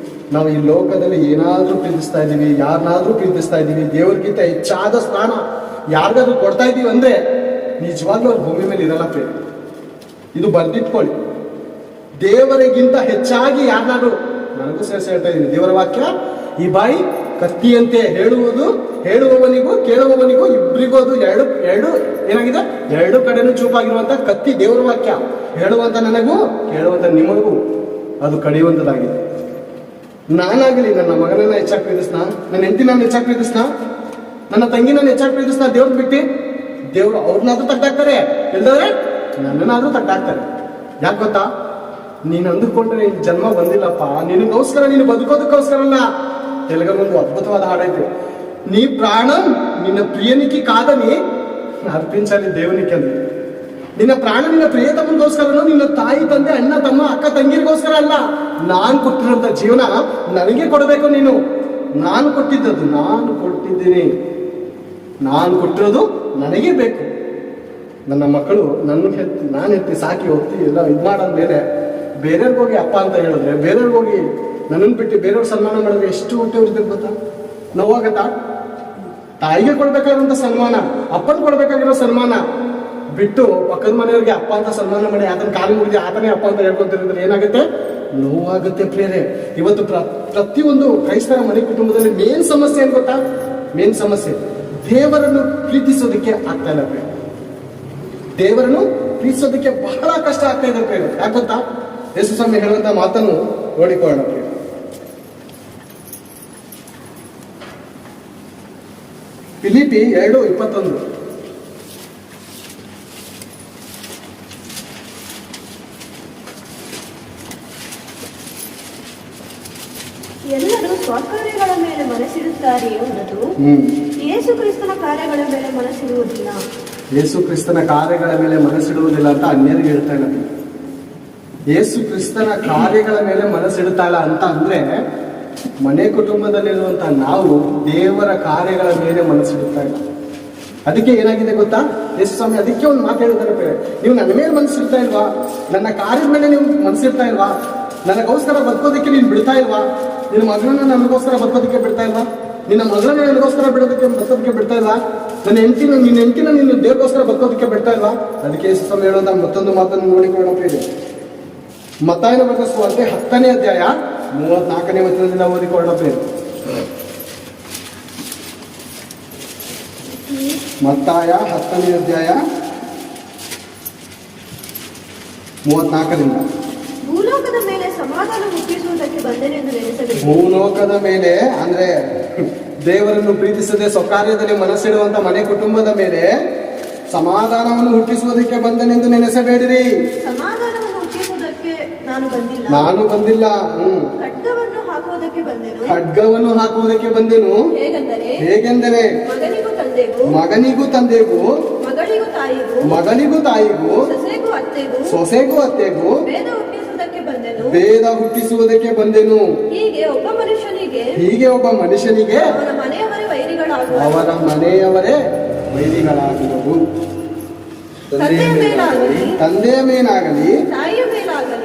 ನಾವು ಈ ಲೋಕದಲ್ಲಿ ಏನಾದ್ರೂ ಪ್ರೀತಿಸ್ತಾ ಇದ್ದೀವಿ, ಯಾರನ್ನಾದ್ರೂ ಪ್ರೀತಿಸ್ತಾ ಇದ್ದೀವಿ, ದೇವರಿಗಿಂತ ಹೆಚ್ಚಾದ ಸ್ಥಾನ ಯಾರಿಗಾದ್ರೂ ಕೊಡ್ತಾ ಇದ್ದೀವಿ ಅಂದ್ರೆ ನಿಜವಾಗ್ಲೂ ಅವ್ರ ಭೂಮಿ ಮೇಲೆ ಇರಲ್ಲ ಪ್ರಿಯ. ಇದು ಬರ್ದಿಟ್ಕೊಳ್ಳಿ. ದೇವರಿಗಿಂತ ಹೆಚ್ಚಾಗಿ ಯಾರನ್ನಾದ್ರೂ, ನನಗೂ ಸೇರಿಸಿ ಹೇಳ್ತಾ ಇದ್ದೀನಿ, ದೇವರ ವಾಕ್ಯ ಈ ಬಾಯಿ ಕತ್ತಿಯಂತೆ ಹೇಳುವವನಿಗೂ ಕೇಳುವವನಿಗೂ ಇಬ್ಬರಿಗೂ ಅದು ಎರಡು ಏನಾಗಿದೆ? ಎರಡು ಕಡೆನೂ ಚೂಪಾಗಿರುವಂತ ಕತ್ತಿ ದೇವರ ವಾಕ್ಯ. ಹೇಳುವಂತ ನನಗೂ ಕೇಳುವಂತ ನಿಮಗೂ ಅದು ಕಡಿಯುವಂತದಾಗಿದೆ. ನಾನಾಗಲಿ ನನ್ನ ಮಗನನ್ನ ಹೆಚ್ಚಾಗಿ ಪ್ರೀತಿಸ್ನಾ, ನನ್ನ ಹೆಂಡತಿ ನಾನು ಹೆಚ್ಚಾಗಿ ಪ್ರೀತಿಸ್ನಾ, ನನ್ನ ತಂಗಿ ನಾನು ಹೆಚ್ಚಾಗಿ ಪ್ರೀತಿಸ್ನಾ ದೇವ್ರ ಬಿಟ್ಟು? ದೇವ್ರು ಅವ್ರನ್ನಾದ್ರೂ ತಗ್ದಾಕ್ತಾರೆ, ಇಲ್ದಾದ್ರೆ ನನ್ನನ್ನಾದ್ರೂ ತಗ್ದಾಕ್ತಾರೆ. ಯಾಕೆ ಗೊತ್ತಾ? ನೀನು ಅಂದುಕೊಂಡ್ರೆ ನಿನ್ ಜನ್ಮ ಬಂದಿಲ್ಲಪ್ಪ, ನಿನಗೋಸ್ಕರ, ನೀನು ಬದುಕೋದಕ್ಕೋಸ್ಕರ ಅಲ್ಲ. ತೆಲುಗಲ್ಲೊಂದು ಅದ್ಭುತವಾದ ಹಾಡೈತೆ, నీ ప్రాణం నిన్న ప్రియనికి కాదని అర్పించాలి దేవునికి ಅಂತ. ನಿನ್ನ ಪ್ರಾಣ ನಿನ್ನ ಪ್ರಿಯತಮನಿಗೋಸ್ಕರನೋ, ನಿನ್ನ ತಾಯಿ ತಂದೆ ಅಣ್ಣ ತಮ್ಮ ಅಕ್ಕ ತಂಗಿರಿಗೋಸ್ಕರ ಅಲ್ಲ. ನಾನು ಕೊಟ್ಟಿರೋಂಥ ಜೀವನ ನನಗೆ ಕೊಡಬೇಕು ನೀನು. ನಾನು ಕೊಟ್ಟಿದ್ದದು ನಾನು ಕೊಟ್ಟಿದ್ದೀನಿ, ನಾನು ಕೊಟ್ಟಿರೋದು ನನಗೆ ಬೇಕು. ನನ್ನ ಮಕ್ಕಳು ನಾನು ಎತ್ತಿ ಸಾಕಿ ಹೋಗ್ತಿ ಎಲ್ಲ ಇದು ಮಾಡಾದ್ಮೇಲೆ ಬೇರೆಯವ್ರಿಗೆ ಹೋಗಿ ಅಪ್ಪ ಅಂತ ಹೇಳಿದ್ರೆ, ಬೇರೆಯವ್ರಿಗೆ ಹೋಗಿ ನನ್ನನ್ನು ಬಿಟ್ಟು ಬೇರೆಯವ್ರ ಸನ್ಮಾನ ಮಾಡಿದ್ರೆ ಎಷ್ಟು ಹೊಟ್ಟೆ ಉರಿತದೆ ಗೊತ್ತಾ? ನೋವಾಗತ್ತಾ? ತಾಯಿಗೆ ಕೊಡ್ಬೇಕಾಗಿರುವಂತ ಸನ್ಮಾನ, ಅಪ್ಪನ ಕೊಡ್ಬೇಕಾಗಿರೋ ಸನ್ಮಾನ ಬಿಟ್ಟು ಪಕ್ಕದ ಮನೆಯವ್ರಿಗೆ ಅಪ್ಪ ಅಂತ ಸನ್ಮಾನ ಮಾಡಿ ಆತನ ಕಾಲು ಮುಗಿದು ಆತನೇ ಅಪ್ಪ ಅಂತ ಹೇಳ್ಕೊಂತಿರಿದ್ರೆ ಏನಾಗುತ್ತೆ? ನೋವಾಗುತ್ತೆ ಪ್ರಿಯರೇ. ಇವತ್ತು ಪ್ರತಿಯೊಂದು ಕ್ರೈಸ್ತರ ಮನೆ ಕುಟುಂಬದಲ್ಲಿ ಮೇನ್ ಸಮಸ್ಯೆ ಏನ್ ಗೊತ್ತಾ? ಮೇನ್ ಸಮಸ್ಯೆ ದೇವರನ್ನು ಪ್ರೀತಿಸೋದಕ್ಕೆ ಆಗ್ತಾ ಇಲ್ಲ ಪ್ರಿಯ. ದೇವರನ್ನು ಪ್ರೀತಿಸೋದಕ್ಕೆ ಬಹಳ ಕಷ್ಟ ಆಗ್ತಾ ಇದೆ ಪ್ರಿಯ. ಯಾಕೆ ಗೊತ್ತಾ? ಯೇಸು ಸ್ವಾಮಿ ಹೇಳುವಂತ ಮಾತನ್ನು ನೋಡಿಕೊಳ್ಳೋಣ ಪ್ರಿಯ. ಫಿಲಿಪಿ 2:21. ಎಲ್ಲರೂ ಸ್ವಕಾರ್ಯಗಳ ಮೇಲೆ ಮನಸ್ಸಿಡುತ್ತಾರೆಯೇ ಹೊರತು ಯೇಸು ಕ್ರಿಸ್ತನ ಕಾರ್ಯಗಳ ಮೇಲೆ ಮನಸ್ಸಿಡುವುದಿಲ್ಲ. ಯೇಸು ಕ್ರಿಸ್ತನ ಕಾರ್ಯಗಳ ಮೇಲೆ ಮನಸ್ಸಿಡುವುದಿಲ್ಲ ಅಂತ ಅನ್ಯರಿಗೆ ಹೇಳ್ತಾ ಇಲ್ಲ. ಯೇಸು ಕ್ರಿಸ್ತನ ಕಾರ್ಯಗಳ ಮೇಲೆ ಮನಸ್ಸಿಡ್ತಾ ಇಲ್ಲ ಅಂತ ಅಂದ್ರೆ ಮನೆ ಕುಟುಂಬದಲ್ಲಿರುವಂತ ನಾವು ದೇವರ ಕಾರ್ಯಗಳ ಮೇಲೆ ಮನಸ್ಸಿಡ್ತಾ ಇಲ್ಲ. ಅದಕ್ಕೆ ಏನಾಗಿದೆ ಗೊತ್ತಾ, ಯೇಸು ಸ್ವಾಮಿ ಅದಕ್ಕೆ ಒಂದು ಮಾತು ಹೇಳಿದ್ದಾರೆ ಬೇರೆ, ನೀವು ನನ್ನ ಮೇಲೆ ಮನಸ್ಸಿಡ್ತಾ ಇಲ್ವಾ, ನನ್ನ ಕಾರ್ಯದ ಮೇಲೆ ನೀವು ಮನಸ್ಸಿಡ್ತಾ ಇಲ್ವಾ, ನನಗೋಸ್ಕರ ಬದುಕೋದಕ್ಕೆ ನೀನು ಬಿಡ್ತಾ ಇಲ್ವಾ, ನಿನ್ನ ಮಗಳನ್ನ ನನಗೋಸ್ಕರ ಬದುಕೋದಕ್ಕೆ ಬಿಡ್ತಾ ಇಲ್ವಾ, ನಿನ್ನ ಮಗಳನ್ನ ನನಗೋಸ್ಕರ ಬದುಕೋದಕ್ಕೆ ಬಿಡ್ತಾ ಇಲ್ವಾ, ನಿನ್ನ ಹೆಂಡತಿನ ನೀನು ದೇವಗೋಸ್ಕರ ಬದುಕೋದಕ್ಕೆ ಬಿಡ್ತಾ ಇಲ್ವಾ. ಅದಕ್ಕೆ ಯೇಸು ಸ್ವಾಮಿ ಹೇಳೋದ ಮತ್ತೊಂದು ಮಾತನ್ನು ನೋಡಿಕೊಳ್ಳೋಣ ಇದೆ. ಮತ್ತಾಯನ ಬರೆದ ಸುವಾರ್ತೆ 10ನೇ ಅಧ್ಯಾಯ 34ನೇ ವಚನದಿಂದ ಓದಿಕೊಳ್ಳೋಣ ಬೇರೆ. ಮತ್ತಾಯ 10ನೇ ಅಧ್ಯಾಯ 34ರಿಂದ. ಭೂಲೋಕದ ಮೇಲೆ ಸಮಾಧಾನ ಹುಟ್ಟಿಸುವುದಕ್ಕೆ ಬಂದೆನೆಂದು ನೆನೆಸಬೇಕು. ಭೂಲೋಕದ ಮೇಲೆ ಅಂದ್ರೆ ದೇವರನ್ನು ಪ್ರೀತಿಸದೆ ಸ್ವಕಾರ್ಯದಲ್ಲಿ ಮನಸ್ಸಿಡುವಂತ ಮನೆ ಕುಟುಂಬದ ಮೇಲೆ ಸಮಾಧಾನವನ್ನು ಹುಟ್ಟಿಸುವುದಕ್ಕೆ ಬಂದನೆಂದು ನೆನೆಸಬೇಡಿರಿ. ಸಮಾಧಾನವನ್ನು ಹುಟ್ಟಿಸುವುದಕ್ಕೆ ನಾನು ಬಂದಿಲ್ಲ. ಖಡ್ಗವನ್ನು ಹಾಕುವುದಕ್ಕೆ ಬಂದೆನು. ಖಡ್ಗವನ್ನು ಹಾಕುವುದಕ್ಕೆ ಬಂದೆನು. ಹೇಗೆಂದರೆ ಮಗನಿಗೂ ತಂದೆಗೂ ಮಗಳಿಗೂ ತಾಯಿಗೂ ಸೊಸೆಗೂ ಅತ್ತೆಗೂ ಭೇದ ಹುಟ್ಟಿಸುವುದಕ್ಕೆ ಬಂದೆನು. ಹೀಗೆ ಒಬ್ಬ ಮನುಷ್ಯನಿಗೆ ಅವರ ಮನೆಯವರೇ ವೈರಿಗಳಾಗುವರು. ತಂದೆಯ ಮೇಲಾಗಲಿ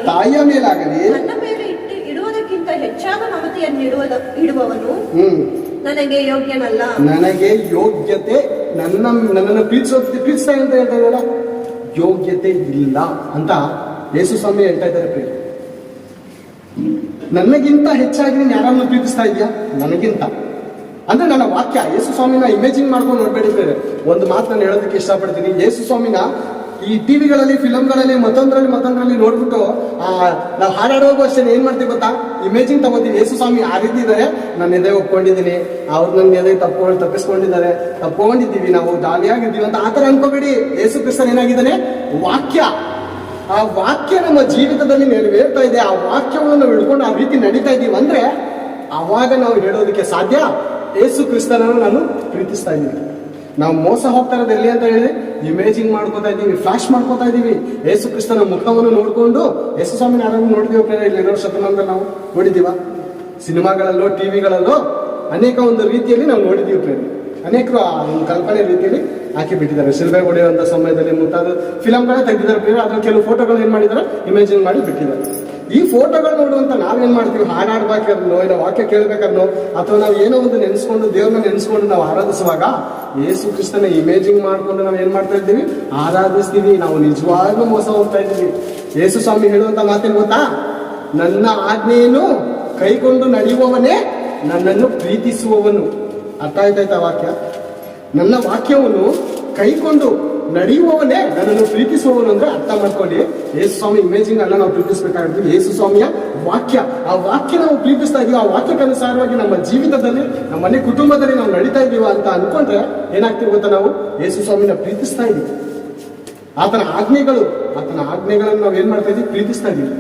ತಾಯಿಯ ಮೇಲಾಗಲಿ ನನ್ನ ಮೇಲೆ ಇಡುವುದಕ್ಕಿಂತ ಹೆಚ್ಚಾದ ಮಮತೆಯನ್ನು ಇಡುವವನು ನನಗೆ ಯೋಗ್ಯನಲ್ಲ. ನನಗೆ ಯೋಗ್ಯತೆ ನನ್ನನ್ನು ಪ್ರೀತಿಸ್ತಾ ಅಂತ ಹೇಳ್ತಾ ಇದ್ದಾರ, ಯೋಗ್ಯತೆ ಇಲ್ಲ ಅಂತ ಯೇಸು ಸ್ವಾಮಿ ಹೇಳ್ತಾ ಇದ್ದಾರೆ. ಪ್ರಿಯ, ನನಗಿಂತ ಹೆಚ್ಚಾಗಿ ನೀನು ಯಾರನ್ನು ಪ್ರೀತಿಸ್ತಾ ಇದೆಯಾ? ನನಗಿಂತ ಅಂದ್ರೆ ನನ್ನ ವಾಕ್ಯ. ಯೇಸು ಸ್ವಾಮಿನ ಇಮೇಜಿಂಗ್ ಮಾಡ್ಕೊಂಡು ನೋಡ್ಬೇಡಿದ್ರೆ ಒಂದು ಮಾತು ನಾನು ಹೇಳೋದಕ್ಕೆ ಇಷ್ಟಪಡ್ತೀನಿ. ಯೇಸು ಸ್ವಾಮಿನ ಈ ಟಿವಿಗಳಲ್ಲಿ, ಫಿಲಮ್ಗಳಲ್ಲಿ, ಮತ್ತೊಂದರಲ್ಲಿ ನೋಡ್ಬಿಟ್ಟು ನಾವು ಹಾಡಾಡುವಾಗೂ ಅಷ್ಟೇ ಏನ್ ಮಾಡ್ತೀವಿ ಗೊತ್ತಾ, ಇಮೇಜಿಂಗ್ ತಗೋತೀವಿ. ಯೇಸು ಸ್ವಾಮಿ ಆ ರೀತಿ ಇದ್ದಾರೆ, ನಾನು ಎದೆ ಒಪ್ಕೊಂಡಿದ್ದೀನಿ, ಅವ್ರು ನನ್ನ ಎದೆ ತಪ್ಪಿಸ್ಕೊಂಡಿದ್ದೀವಿ, ನಾವು ಜಾಲಿಯಾಗಿದ್ದೀವಿ ಅಂತ ಆತರ ಅನ್ಕೋಬೇಡಿ. ಯೇಸು ಕ್ರಿಸ್ತನ್ ಏನಾಗಿದ್ದಾನೆ? ವಾಕ್ಯ. ಆ ವಾಕ್ಯ ನಮ್ಮ ಜೀವಿತದಲ್ಲಿ ನೆರವೇರ್ತಾ ಇದೆ. ಆ ವಾಕ್ಯವನ್ನು ನಾವು ಹಿಡ್ಕೊಂಡು ಆ ರೀತಿ ನಡೀತಾ ಇದ್ದೀವಿ ಅಂದ್ರೆ ಅವಾಗ ನಾವು ಹೇಳೋದಕ್ಕೆ ಸಾಧ್ಯ, ಯೇಸು ಕ್ರಿಸ್ತನನ್ನು ನಾನು ಪ್ರೀತಿಸ್ತಾ ಇದ್ದೀನಿ. ನಾವು ಮೋಸ ಹೋಗ್ತಾ ಇರೋದು ಎಲ್ಲಿ ಅಂತ ಹೇಳಿದ್ರೆ ಇಮೇಜಿಂಗ್ ಮಾಡ್ಕೋತಾ ಇದ್ದೀವಿ, ಫ್ಲಾಶ್ ಮಾಡ್ಕೋತಾ ಇದ್ದೀವಿ. ಯೇಸು ಕ್ರಿಸ್ತನ ಮುಖವನ್ನು ನೋಡ್ಕೊಂಡು ಯೇಸು ಸ್ವಾಮಿನ ಆರಾಮ ನೋಡಿದೀವಿ ಪ್ರೇರ. ಇಲ್ಲಿರೋ ಶತಮಾನದಲ್ಲಿ ನಾವು ನೋಡಿದೀವ, ಸಿನಿಮಾಗಳಲ್ಲೋ ಟಿವಿಗಳಲ್ಲೋ ಅನೇಕ ಒಂದು ರೀತಿಯಲ್ಲಿ ನಾವು ನೋಡಿದೀವಿ ಪ್ರೇರ. ಅನೇಕರು ಆ ಒಂದು ಕಲ್ಪನೆ ರೀತಿಯಲ್ಲಿ ಹಾಕಿ ಬಿಟ್ಟಿದ್ದಾರೆ. ಶಿಲ್ಬೆ ಹೊಡೆಯುವಂತ ಸಮಯದಲ್ಲಿ ಮುಂತಾದ ಫಿಲಮ್ಗಳೇ ತೆಗೆದಿದ್ದಾರೆ ಪ್ರೇರ. ಅದ್ರ ಕೆಲವು ಫೋಟೋಗಳು ಏನ್ ಮಾಡಿದ್ದಾರೆ, ಇಮೇಜಿಂಗ್ ಮಾಡಿ ಬಿಟ್ಟಿದ್ದಾರೆ. ಈ ಫೋಟೋಗಳು ನೋಡುವಂತ ನಾವೇನ್ ಮಾಡ್ತೀವಿ, ಹಾಡಾಡ್ಬೇಕಾದ್ನೋ ಇಲ್ಲ ವಾಕ್ಯ ಕೇಳ್ಬೇಕಾದ್ನೋ ಅಥವಾ ನಾವು ಏನೋ ಒಂದು ನೆನೆಸ್ಕೊಂಡು ದೇವ್ರನ್ನ ನೆನೆಸ್ಕೊಂಡು ನಾವು ಆರಾಧಿಸುವಾಗ ಯೇಸು ಕ್ರಿಸ್ತನ ಇಮೇಜಿಂಗ್ ಮಾಡ್ಕೊಂಡು ನಾವು ಏನ್ ಮಾಡ್ತಾ ಇದ್ದೀವಿ, ಆರಾಧಿಸ್ತೀವಿ. ನಾವು ನಿಜವಾಗ್ಲೂ ಮೋಸ ಹೋಗ್ತಾ ಇದ್ದೀವಿ. ಯೇಸು ಸ್ವಾಮಿ ಹೇಳುವಂತ ಮಾತೇನು ಗೊತ್ತಾ, ನನ್ನ ಆಜ್ಞೆಯನ್ನು ಕೈಕೊಂಡು ನಡೆಯುವವನೇ ನನ್ನನ್ನು ಪ್ರೀತಿಸುವವನು. ಅರ್ಥ ಆಯ್ತಾಯ್ತಾ ವಾಕ್ಯ? ನನ್ನ ವಾಕ್ಯವನ್ನು ಕೈಕೊಂಡು ನಡೆಯುವವನೇ ನನ್ನನ್ನು ಪ್ರೀತಿಸುವವನು ಅಂದ್ರೆ ಅರ್ಥ ಮಾಡ್ಕೊಳ್ಳಿ. ಯೇಸು ಸ್ವಾಮಿ ಇಮೇಜಿಂಗ್ ಅಲ್ಲ ನಾವು ಪ್ರೀತಿಸ್ಬೇಕಾಗಿರ್ತೀವಿ, ಯೇಸು ಸ್ವಾಮಿಯ ವಾಕ್ಯ. ಆ ವಾಕ್ಯ ನಾವು ಪ್ರೀತಿಸ್ತಾ ಇದೀವಿ, ಆ ವಾಕ್ಯಕ್ಕನುಸಾರವಾಗಿ ನಮ್ಮ ಜೀವಿತದಲ್ಲಿ, ನಮ್ಮ ಮನೆ ಕುಟುಂಬದಲ್ಲಿ ನಾವು ನಡೀತಾ ಇದೀವ ಅಂತ ಅನ್ಕೊಂಡ್ರೆ ಏನಾಗ್ತೀವಿ ಗೊತ್ತಾ, ನಾವು ಯೇಸು ಸ್ವಾಮಿನ ಪ್ರೀತಿಸ್ತಾ ಇದೀವಿ. ಆತನ ಆಜ್ಞೆಗಳನ್ನು ನಾವು ಏನ್ ಮಾಡ್ತಾ ಇದೀವಿ, ಪ್ರೀತಿಸ್ತಾ ಇದೀವಿ.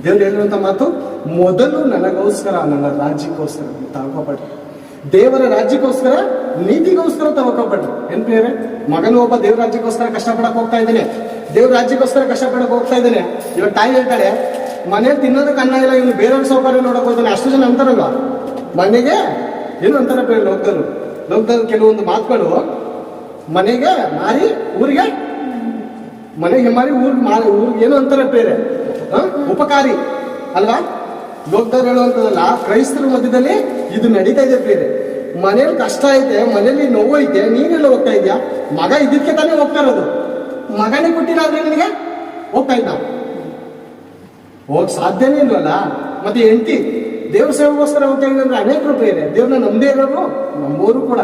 ದೇವ್ರು ಹೇಳಿರುವಂತ ಮಾತು, ಮೊದಲು ನನಗೋಸ್ಕರ, ನನ್ನ ರಾಜ್ಯಕ್ಕೋಸ್ಕರ ತಗೋಬೇಡ್ರಿ, ದೇವರ ರಾಜ್ಯಕ್ಕೋಸ್ಕರ, ನೀತಿಗೋಸ್ಕರ ತಗೋಬೇಡ್ರಿ. ಏನ್ ಪ್ರಿಯರೇ, ಮಗನು ಒಬ್ಬ ದೇವ್ರ ರಾಜ್ಯಕ್ಕೋಸ್ಕರ ಕಷ್ಟಪಡಕ್ ಹೋಗ್ತಾ ಇದ್ದಾನೆ, ದೇವ್ರ ರಾಜ್ಯಕ್ಕೋಸ್ಕರ ಕಷ್ಟಪಡಕ್ ಹೋಗ್ತಾ ಇದ್ದಾನೆ. ಇವಾಗ ತಾಯಿ ಹೇಳ್ತಾಳೆ, ಮನೇಲಿ ತಿನ್ನೋದಕ್ಕೆ ಅನ್ನ ಇಲ್ಲ, ಇವನು ಬೇರೆಯವ್ರ ಸೌಕರ್ಯ ನೋಡಕ್ ಹೋಗ್ತಾನೆ. ಅಷ್ಟು ಜನ ಅಂತಾರಲ್ವಾ, ಮನೆಗೆ ಏನು ಅಂತಾರ ಪ್ರಿಯ, ಲೋಕದಲ್ಲಿ ಕೆಲವೊಂದು ಮಾತುಗಳು, ಮನೆಗೆ ಮಾರಿ ಊರಿಗೆ, ಮನೆಗೆ ಮಾರಿ ಊರಿಗೆ ಏನು ಅಂತಾರೆ ಬೇರೆ, ಉಪಕಾರಿ ಅಲ್ವಾ? ಲೋಕದವ್ರು ಹೇಳುವಂತದಲ್ಲ, ಕ್ರೈಸ್ತರ ಮಧ್ಯದಲ್ಲಿ ಇದು ನಡೀತಾ ಇದೆ ಬೇರೆ. ಮನೇಲಿ ಕಷ್ಟ ಐತೆ, ಮನೇಲಿ ನೋವು ಐತೆ, ನೀನೆಲ್ಲ ಹೋಗ್ತಾ ಇದೆಯಾ? ಮಗ ಇದಕ್ಕೆ ತಾನೇ ಹೋಗ್ತಾ ಇರೋದು, ಮಗನೇ ಕೊಟ್ಟಿಲ್ಲ ಅಂದ್ರೆ ನಿನಗೆ ಹೋಗ್ತಾ ಇದ್ದ, ಹೋಗ್ ಸಾಧ್ಯನೇ ಇಲ್ವಲ್ಲ. ಮತ್ತೆ ಹೆಂಡತಿ ದೇವ್ರ ಸೇವೆಗೋಸ್ಕರ ಹೋಗ್ತಾ ಇದ್ದ ಅಂದ್ರೆ ಅನೇಕರು ಬೇರೆ, ದೇವ್ರನ್ನ ನಂಬದೇ ಇರೋರು, ನಂಬೋರು ಕೂಡ.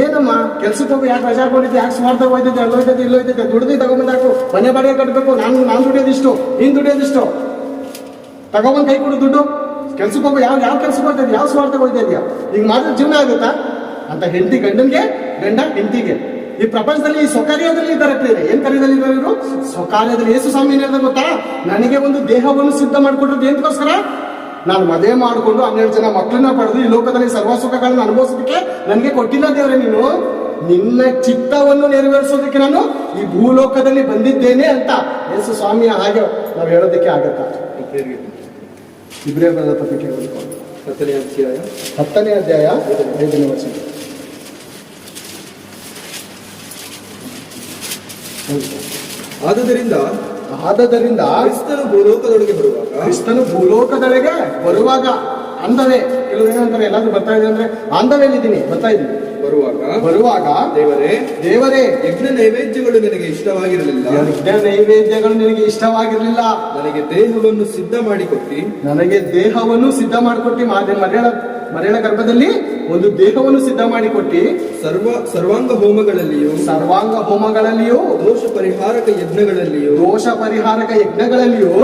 ಏನಮ್ಮ ಕೆಲ್ಸಕ್ಕೆ ಹೋಗಿ ಯಾಕೆ ರಜಾ ಕೊಟ್ಟಿದ್ದೆ, ಯಾಕೆ ಸ್ವಾರ್ಥ ಹೋಯ್ತೈತೆ, ಅಲ್ಲೋಯ್ತೈತೆ ಇಲ್ಲೋಯ್ತೈತೆ, ದುಡ್ದು ತಗೊಂಬಂದಾಕು, ಮನೆ ಬಾಡಿಗೆ ಕಟ್ಟಬೇಕು, ನಾನು ದುಡಿಯೋದಿಷ್ಟು, ನೀನ್ ದುಡಿಯೋದಿಷ್ಟು, ತಗೊಂಬಂದ್ ಕೈ ಕೊಡು ದುಡ್ಡು, ಕೆಲ್ಸಕ್ಕೆ ಹೋಗೋ ಯಾವ ಕೆಲ್ಸಕ್ಕೆ ಹೋಗ್ತಾ ಇದೆಯಾ, ಯಾವ ಸ್ವಾರ್ಥಕ್ಕೆ ಹೋಗ್ತಾ ಇದೆಯಾ, ಈಗ ಮಾಡಿದ್ರೆ ಜೀವನ ಆಗುತ್ತಾ ಅಂತ ಹೆಂಡತಿ ಗಂಡನ್ಗೆ, ಗಂಡ ಹೆಂಡತಿಗೆ. ಈ ಪ್ರಪಂಚದಲ್ಲಿ ಈ ಸ್ವಕಾರ್ಯದಲ್ಲಿ ಇದ್ದಾರೆ ಪ್ರಿಯರೇ. ಏನ್ ಕಾರ್ಯದಲ್ಲಿ ಇದ್ದಾರೆ ಇವರು? ಸ್ವಕಾರ್ಯದಲ್ಲಿ. ಯೇಸು ಸ್ವಾಮಿ ಏನಿದೆ ಗೊತ್ತಾ, ನನಗೆ ಒಂದು ದೇಹವನ್ನು ಸಿದ್ಧ ಮಾಡಿಕೊಟ್ರದ್ದು ಏನಕ್ಕೋಸ್ಕರ, ನಾನು ಮದುವೆ ಮಾಡಿಕೊಂಡು 12 ಜನ ಮಕ್ಕಳನ್ನ ಪಡೆದು ಈ ಲೋಕದಲ್ಲಿ ಸರ್ವ ಸುಖಗಳನ್ನು ಅನುಭವಿಸೋದಕ್ಕೆ ನನಗೆ ಕೊಟ್ಟಿಲ್ಲ ದೇವರೇ, ನೀನು ನಿನ್ನ ಚಿತ್ತವನ್ನು ನೆರವೇರಿಸೋದಕ್ಕೆ ನಾನು ಈ ಭೂಲೋಕದಲ್ಲಿ ಬಂದಿದ್ದೇನೆ ಅಂತ ಯೇಸು ಸ್ವಾಮಿಯ ಹಾಗೆ ನಾವು ಹೇಳೋದಕ್ಕೆ ಆಗತ್ತಾ? ಇಬ್ರಿಯರ ಪತ್ರಿಕೆ 10ನೇ ಅಧ್ಯಾಯ 10ನೇ ಅಧ್ಯಾಯ 5ನೇ ವಚನ. ಆದುದರಿಂದ ಕ್ರಿಸ್ತನು ಭೂಲೋಕದೊಳಗೆ ಬರುವಾಗ ಅಂದವೇ, ಕೆಲವರು ಏನಂತಾರೆ ಎಲ್ಲಾದ್ರೂ ಬರ್ತಾ ಇದೆ ಅಂದ್ರೆ ಅಂದವೇಲಿದ್ದೀನಿ, ಬರ್ತಾ ಇದ್ದೀನಿ, ಬರುವಾಗ ದೇವರೇ ಯಜ್ಞ ನೈವೇದ್ಯಗಳು ನಿನಗೆ ಇಷ್ಟವಾಗಿರಲಿಲ್ಲ, ನನಗೆ ದೇಹವನ್ನು ಸಿದ್ಧ ಮಾಡಿಕೊಟ್ಟಿ ಮರೆಯಳ ಗರ್ಭದಲ್ಲಿ ಒಂದು ದೇಹವನ್ನು ಸಿದ್ಧ ಮಾಡಿಕೊಟ್ಟಿ ಸರ್ವಾಂಗ ಹೋಮಗಳಲ್ಲಿಯೂ ದೋಷ ಪರಿಹಾರಕ ಯಜ್ಞಗಳಲ್ಲಿಯೂ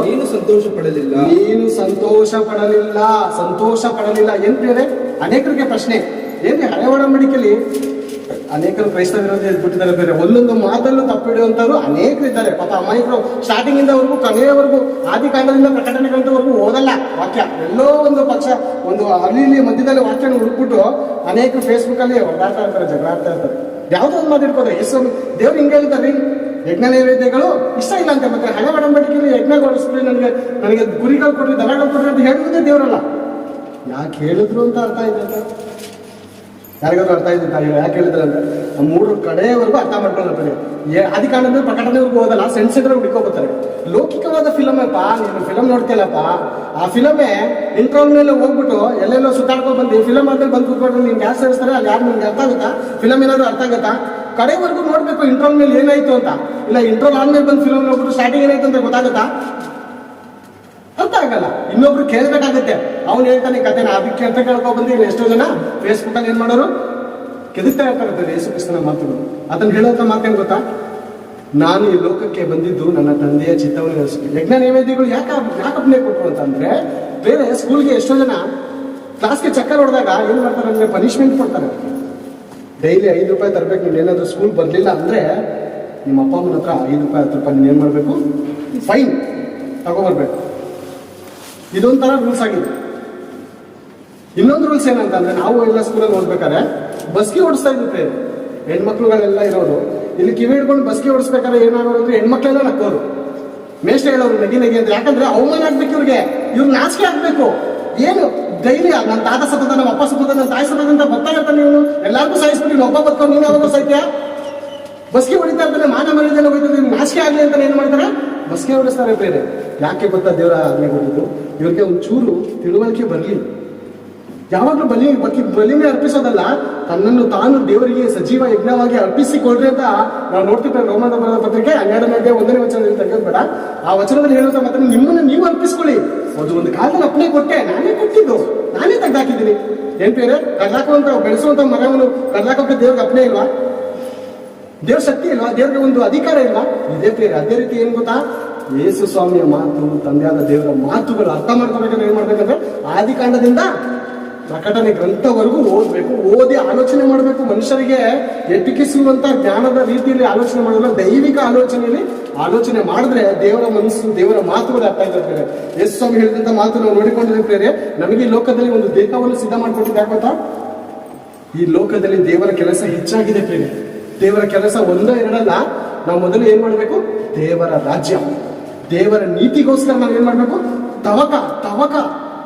ನೀನು ಸಂತೋಷ ಪಡಲಿಲ್ಲ ಏನ್ ಬೇರೆ? ಅನೇಕರಿಗೆ ಪ್ರಶ್ನೆ ಏನ್ರಿ, ಹಳೆ ಒಡಂಬಡಿಕೆಯಲ್ಲಿ ಅನೇಕರು ಕ್ರೈಸ್ತ ವಿರೋಧಿ ಬಿಟ್ಟಿದ್ದಾರೆ ಬೇರೆ, ಒಂದೊಂದು ಮಾತಲ್ಲೂ ತಪ್ಪಿಡುವಂತವ್ರು ಅನೇಕರು ಇದ್ದಾರೆ. ಪಾಪ ಅಮಾಯಕರು ಸ್ಟಾರ್ಟಿಂಗ್ ಇಂದವರೆಗೂ ಕೊನೆಯವರೆಗೂ ಆದಿಕಾಂಡದಿಂದ ಪ್ರಕಟಣೆಗಳವರೆಗೂ ಓದಲ್ಲ ವಾಕ್ಯ. ಎಲ್ಲೋ ಒಂದು ಪಕ್ಷ ಒಂದು ಅಲ್ಲಿ ಮಧ್ಯದಲ್ಲಿ ವಾಕ್ಯನ ಹುಡುಕ್ಬಿಟ್ಟು ಅನೇಕರು ಫೇಸ್ಬುಕ್ ಅಲ್ಲಿ ಹೊಡೆದಾಡ್ತಾ ಇರ್ತಾರೆ, ಜಗಳ ಆಡ್ತಾ ಇರ್ತಾರೆ. ಯಾವುದೋ ಒಂದು ಮಾತಾಡ್ಕೋತಾರೆ, ಯೇಸು ದೇವ್ರು ಹಿಂಗೆ ಹೇಳ್ತಾರೆ, ಯಜ್ಞ ನೈವೇದ್ಯಗಳು ಇಷ್ಟ ಇಲ್ಲ ಅಂತ. ಮತ್ತೆ ಹಳೆ ಒಡಂಬಡಿಕೆಯಲ್ಲಿ ಯಜ್ಞಗೊಳಿಸ್ಬಿಡಿ, ನನಗೆ ಗುರಿಗಳು ಕೊಡ್ರಿ, ದನಗಳು ಕೊಡ್ರಿ ಅಂತ ಹೇಳುವುದೇ ದೇವರಲ್ಲ. ಯಾಕೆ ಹೇಳಿದ್ರು ಅಂತ ಅರ್ಥ ಇದೆ, ಯಾರಿಗಾದ್ರು ಅರ್ಥ ಇದೆ ಯಾಕೆ ಹೇಳಿದ್ರೆ ಅಂದ್ರೆ ಮೂರು ಕಡೆಯವರೆಗೂ ಅರ್ಥ ಮಾಡ್ಕೊಳ್ತಾರೆ. ಆದಿಕಾಂಡದ ಪ್ರಕಟಣೆವರೆಗೂ ಹೋದಲ್ಲ, ಸೆನ್ಸಿದ್ರೆ ಹುಡುಕೋತಾರೆ. ಲೌಕಿಕವಾದ ಫಿಲಮ್ ಅಪ್ಪ, ನೀನು ಫಿಲಮ್ ನೋಡ್ತಿಲ್ಲಪ್ಪ, ಆ ಫಿಲಮೇ ಇಂಟ್ರೋಲ್ ಮೇಲೆ ಹೋಗ್ಬಿಟ್ಟು ಎಲ್ಲೆಲ್ಲೋ ಸುತ್ತಾಡ್ಕೊಂಡು ಬಂದು ಫಿಲಮ್ ಆದ್ಮೇಲೆ ಬಂದು ಕೂತ್ಕೊಂಡ್ರೆ ನೀನ್ ಗ್ಯಾಸ್ ಸೇರಿಸ್ತಾರೆ, ಅಲ್ಲಿ ಯಾರು ನಿಮ್ಗೆ ಅರ್ಥ ಆಗುತ್ತಾ? ಫಿಲಮ್ ಏನಾದ್ರು ಅರ್ಥ ಆಗುತ್ತಾ? ಕಡೆವರೆಗೂ ನೋಡ್ಬೇಕು ಇಂಟ್ರೋಲ್ ಮೇಲೆ ಏನಾಯ್ತು ಅಂತ. ಇಲ್ಲ ಇಂಟ್ರೋಲ್ ಆದ್ಮೇಲೆ ಬಂದು ಫಿಲಮ್ ನೋಡ್ಬಿಟ್ಟು ಸ್ಟಾರ್ಟಿಂಗ್ ಏನಾಯ್ತು ಅಂತ ಗೊತ್ತಾಗುತ್ತಾ? ಅರ್ಥ ಆಗಲ್ಲ. ಇನ್ನೊಬ್ರು ಕೇಳ್ಬೇಕಾಗುತ್ತೆ, ಅವ್ನು ಹೇಳ್ತಾನೆ ಕತೆನ, ಅದಕ್ಕೆ ಅಂತ ಕೇಳ್ಕೊಂಡ್ ಬಂದು ಎಷ್ಟೋ ಜನ ಫೇಸ್ಬುಕ್ ಅಲ್ಲಿ ಏನ್ ಮಾಡೋರು ಕೆದಕ್ತಾ ಇರ್ತಾರೆ ಯೇಸು ಕ್ರಿಸ್ತನ ಮಾತುಗಳು. ಅದನ್ನ ಹೇಳೋಂತ ಮಾತೇನ್ ಗೊತ್ತಾ? ನಾನು ಈ ಲೋಕಕ್ಕೆ ಬಂದಿದ್ದು ನನ್ನ ತಂದೆಯ ಚಿತ್ತವನ್ನು ನಡೆಸಬೇಕು. ಯಜ್ಞ ನೈವೇದ್ಯಗಳು ಯಾಕೆ ಅಪ್ನೆ ಕೊಟ್ಟರು ಅಂತಂದ್ರೆ, ಬೇರೆ ಸ್ಕೂಲ್ಗೆ ಎಷ್ಟೋ ಜನ ಕ್ಲಾಸ್ಗೆ ಚಕ್ಕರ್ ಹೊಡೆದಾಗ ಏನ್ ಮಾಡ್ತಾರೆ ಅಂದ್ರೆ ಪನಿಷ್ಮೆಂಟ್ ಕೊಡ್ತಾರೆ. ಡೈಲಿ 5 ರೂಪಾಯಿ ತರಬೇಕು. ನೀನು ಏನಾದ್ರು ಸ್ಕೂಲ್ ಬರ್ಲಿಲ್ಲ ಅಂದ್ರೆ ನಿಮ್ಮ ಅಪ್ಪ ಅಮ್ಮನ ಹತ್ರ 5 ರೂಪಾಯಿ 10 ರೂಪಾಯಿ ನೀನು ಏನ್ ಮಾಡ್ಬೇಕು, ಫೈನ್ ತಗೊಂಡ್ಬರ್ಬೇಕು. ಇದೊಂಥರ ರೂಲ್ಸ್ ಆಗಿದೆ. ಇನ್ನೊಂದು ರೂಲ್ಸ್ ಏನಂತಂದ್ರೆ, ನಾವು ಎಲ್ಲ ಸ್ಕೂಲಲ್ಲಿ ಓದ್ಬೇಕಾದ್ರೆ ಬಸ್ಗೆ ಓಡಿಸ್ತಾ ಇದ್ವಿ. ಹೆಣ್ಮಕ್ಳುಗಳೆಲ್ಲ ಇರೋರು ಇಲ್ಲಿ ಕಿವಿ ಹಿಡ್ಕೊಂಡು ಬಸ್ಗೆ ಓಡಿಸ್ಬೇಕಾದ್ರೆ ಏನಾಗೋರು ಅಂದ್ರೆ ಹೆಣ್ಮಕ್ಳೆಲ್ಲ ನಕ್ಕೋರು, ಮೇಷ್ಟ್ರು ಹೇಳೋರು ನಗಿ ಅಂದ್ರೆ. ಯಾಕಂದ್ರೆ ಅವಮಾನ ಆಗ್ಬೇಕು ಇವ್ರಿಗೆ ನಾಚಿಕೆ ಆಗ್ಬೇಕು. ಏನು ಡೈಲಿ ನನ್ನ ತಾತ ಸತದ, ನಮ್ಮ ಅಪ್ಪ ಸತದ, ನನ್ನ ತಾಯಿ ಸತದ ಅಂತ ಬರ್ತಾ ಇರ್ತಾನೆ. ಇವನು ಎಲ್ಲಾರ್ಗೂ ಸಾಯಿಸ್ಬಿಟ್ಟು ಒಬ್ಬ ಬರ್ಕೊಂಡು ನೀನು ಯಾವಾಗ ಸಾಯ್ತೀಯ? ಬಸ್ಗೆ ಹೊಡಿತಾ ಇರ್ತಾನೆ, ಮಾನ ಮರ್ಯಾದೆ ಹೋಗ್ತದೆ, ನಾಚಿಕೆ ಆಗ್ಲಿ ಅಂತ ಏನ್ ಮಾಡ್ತಾರೆ, ಬಸ್ಗೆ ಓಡಿಸ್ತಾರೆ ಬೇರೆ. ಯಾಕೆ ಗೊತ್ತಾ ದೇವರ ಆಜ್ಞೆ ಕೊಟ್ಟಿದ್ದು? ಇವ್ರಿಗೆ ಒಂಚೂರು ತಿಳುವಳಿಕೆ ಬರಲಿ. ಯಾವಾಗಲೂ ಬಲಿನೇ ಅರ್ಪಿಸೋದಲ್ಲ, ತನ್ನನ್ನು ತಾನು ದೇವರಿಗೆ ಸಜೀವ ಯಜ್ಞವಾಗಿ ಅರ್ಪಿಸಿಕೊಳ್ರಿ ಅಂತ ನಾವು ನೋಡ್ತಿದ್ದೇವೆ. ರೋಮನ ಬರೆದ ಪತ್ರಿಕೆ 12ನೇ ಅಧ್ಯಾಯ 1ನೇ ವಚನದಲ್ಲಿ ತೆಗೆದು ಬೇಡ, ಆ ವಚನದಲ್ಲಿ ಹೇಳುವಂತ ಮಾತ್ರ ನಿಮ್ಮನ್ನು ನೀವು ಅರ್ಪಿಸ್ಕೊಳ್ಳಿ. ಅದು ಒಂದು ಕಾಲದಲ್ಲಿ ಅಪ್ಪಣೆ ಕೊಟ್ಟೆ, ನಾನೇ ಕೊಟ್ಟಿದ್ದು, ನಾನೇ ತೆಗೆದಾಕಿದ್ದೀನಿ. ಏನ್ ಬೇರೆ ಕಡ್ಲಾಕುವಂತ ಬೆಳೆಸುವಂತ ಮರವನ್ನು ಕಡ್ಲಾಕೋಕೆ ದೇವ್ರಿಗೆ ಅಪ್ಪಣೆ ಇಲ್ವಾ? ದೇವ್ರ ಶಕ್ತಿ ಇಲ್ವಾ? ದೇವ್ರಿಗೆ ಒಂದು ಅಧಿಕಾರ ಇಲ್ವಾ? ಇದೇ ಬೇರೆ. ಅದೇ ರೀತಿ ಏನ್ ಗೊತ್ತಾ, ಯೇಸು ಸ್ವಾಮಿಯ ಮಾತು, ತಂದೆಯಾದ ದೇವರ ಮಾತುಗಳು ಅರ್ಥ ಮಾಡ್ಕೋಬೇಕಂದ್ರೆ ಏನ್ ಮಾಡ್ಬೇಕಂದ್ರೆ ಆದಿಕಾಂಡದಿಂದ ಪ್ರಕಟಣೆ ಗ್ರಂಥವರೆಗೂ ಓದ್ಬೇಕು, ಓದಿ ಆಲೋಚನೆ ಮಾಡಬೇಕು. ಮನುಷ್ಯರಿಗೆ ಎಟುಕಿಸುವಂತ ಜ್ಞಾನದ ರೀತಿಯಲ್ಲಿ ಆಲೋಚನೆ ಮಾಡೋಲ್ಲ, ದೈವಿಕ ಆಲೋಚನೆಯಲ್ಲಿ ಆಲೋಚನೆ ಮಾಡಿದ್ರೆ ದೇವರ ಮನಸ್ಸು, ದೇವರ ಮಾತುಗಳು ಅರ್ಥ ಇದ್ದಾರೆ. ಯೇಸು ಸ್ವಾಮಿ ಹೇಳಿದಂತ ಮಾತು ನಾವು ನೋಡಿಕೊಂಡಿದ್ದೇವೆ. ನಮಗೆ ಈ ಲೋಕದಲ್ಲಿ ಒಂದು ದೇಹವನ್ನು ಸಿದ್ಧ ಮಾಡಿಕೊಟ್ಟಿದ್ದು ಯಾಕೆ ಗೊತ್ತಾ? ಈ ಲೋಕದಲ್ಲಿ ದೇವರ ಕೆಲಸ ಹೆಚ್ಚಾಗಿದೆ ಪ್ರೇರೆ. ದೇವರ ಕೆಲಸ ಒಂದೋ ಎರಡಲ್ಲ. ನಾವು ಮೊದಲು ಏನ್ ಮಾಡ್ಬೇಕು? ದೇವರ ರಾಜ್ಯ, ದೇವರ ನೀತಿಗೋಸ್ಕರ ನಾವು ಏನ್ ಮಾಡ್ಬೇಕು? ತವಕ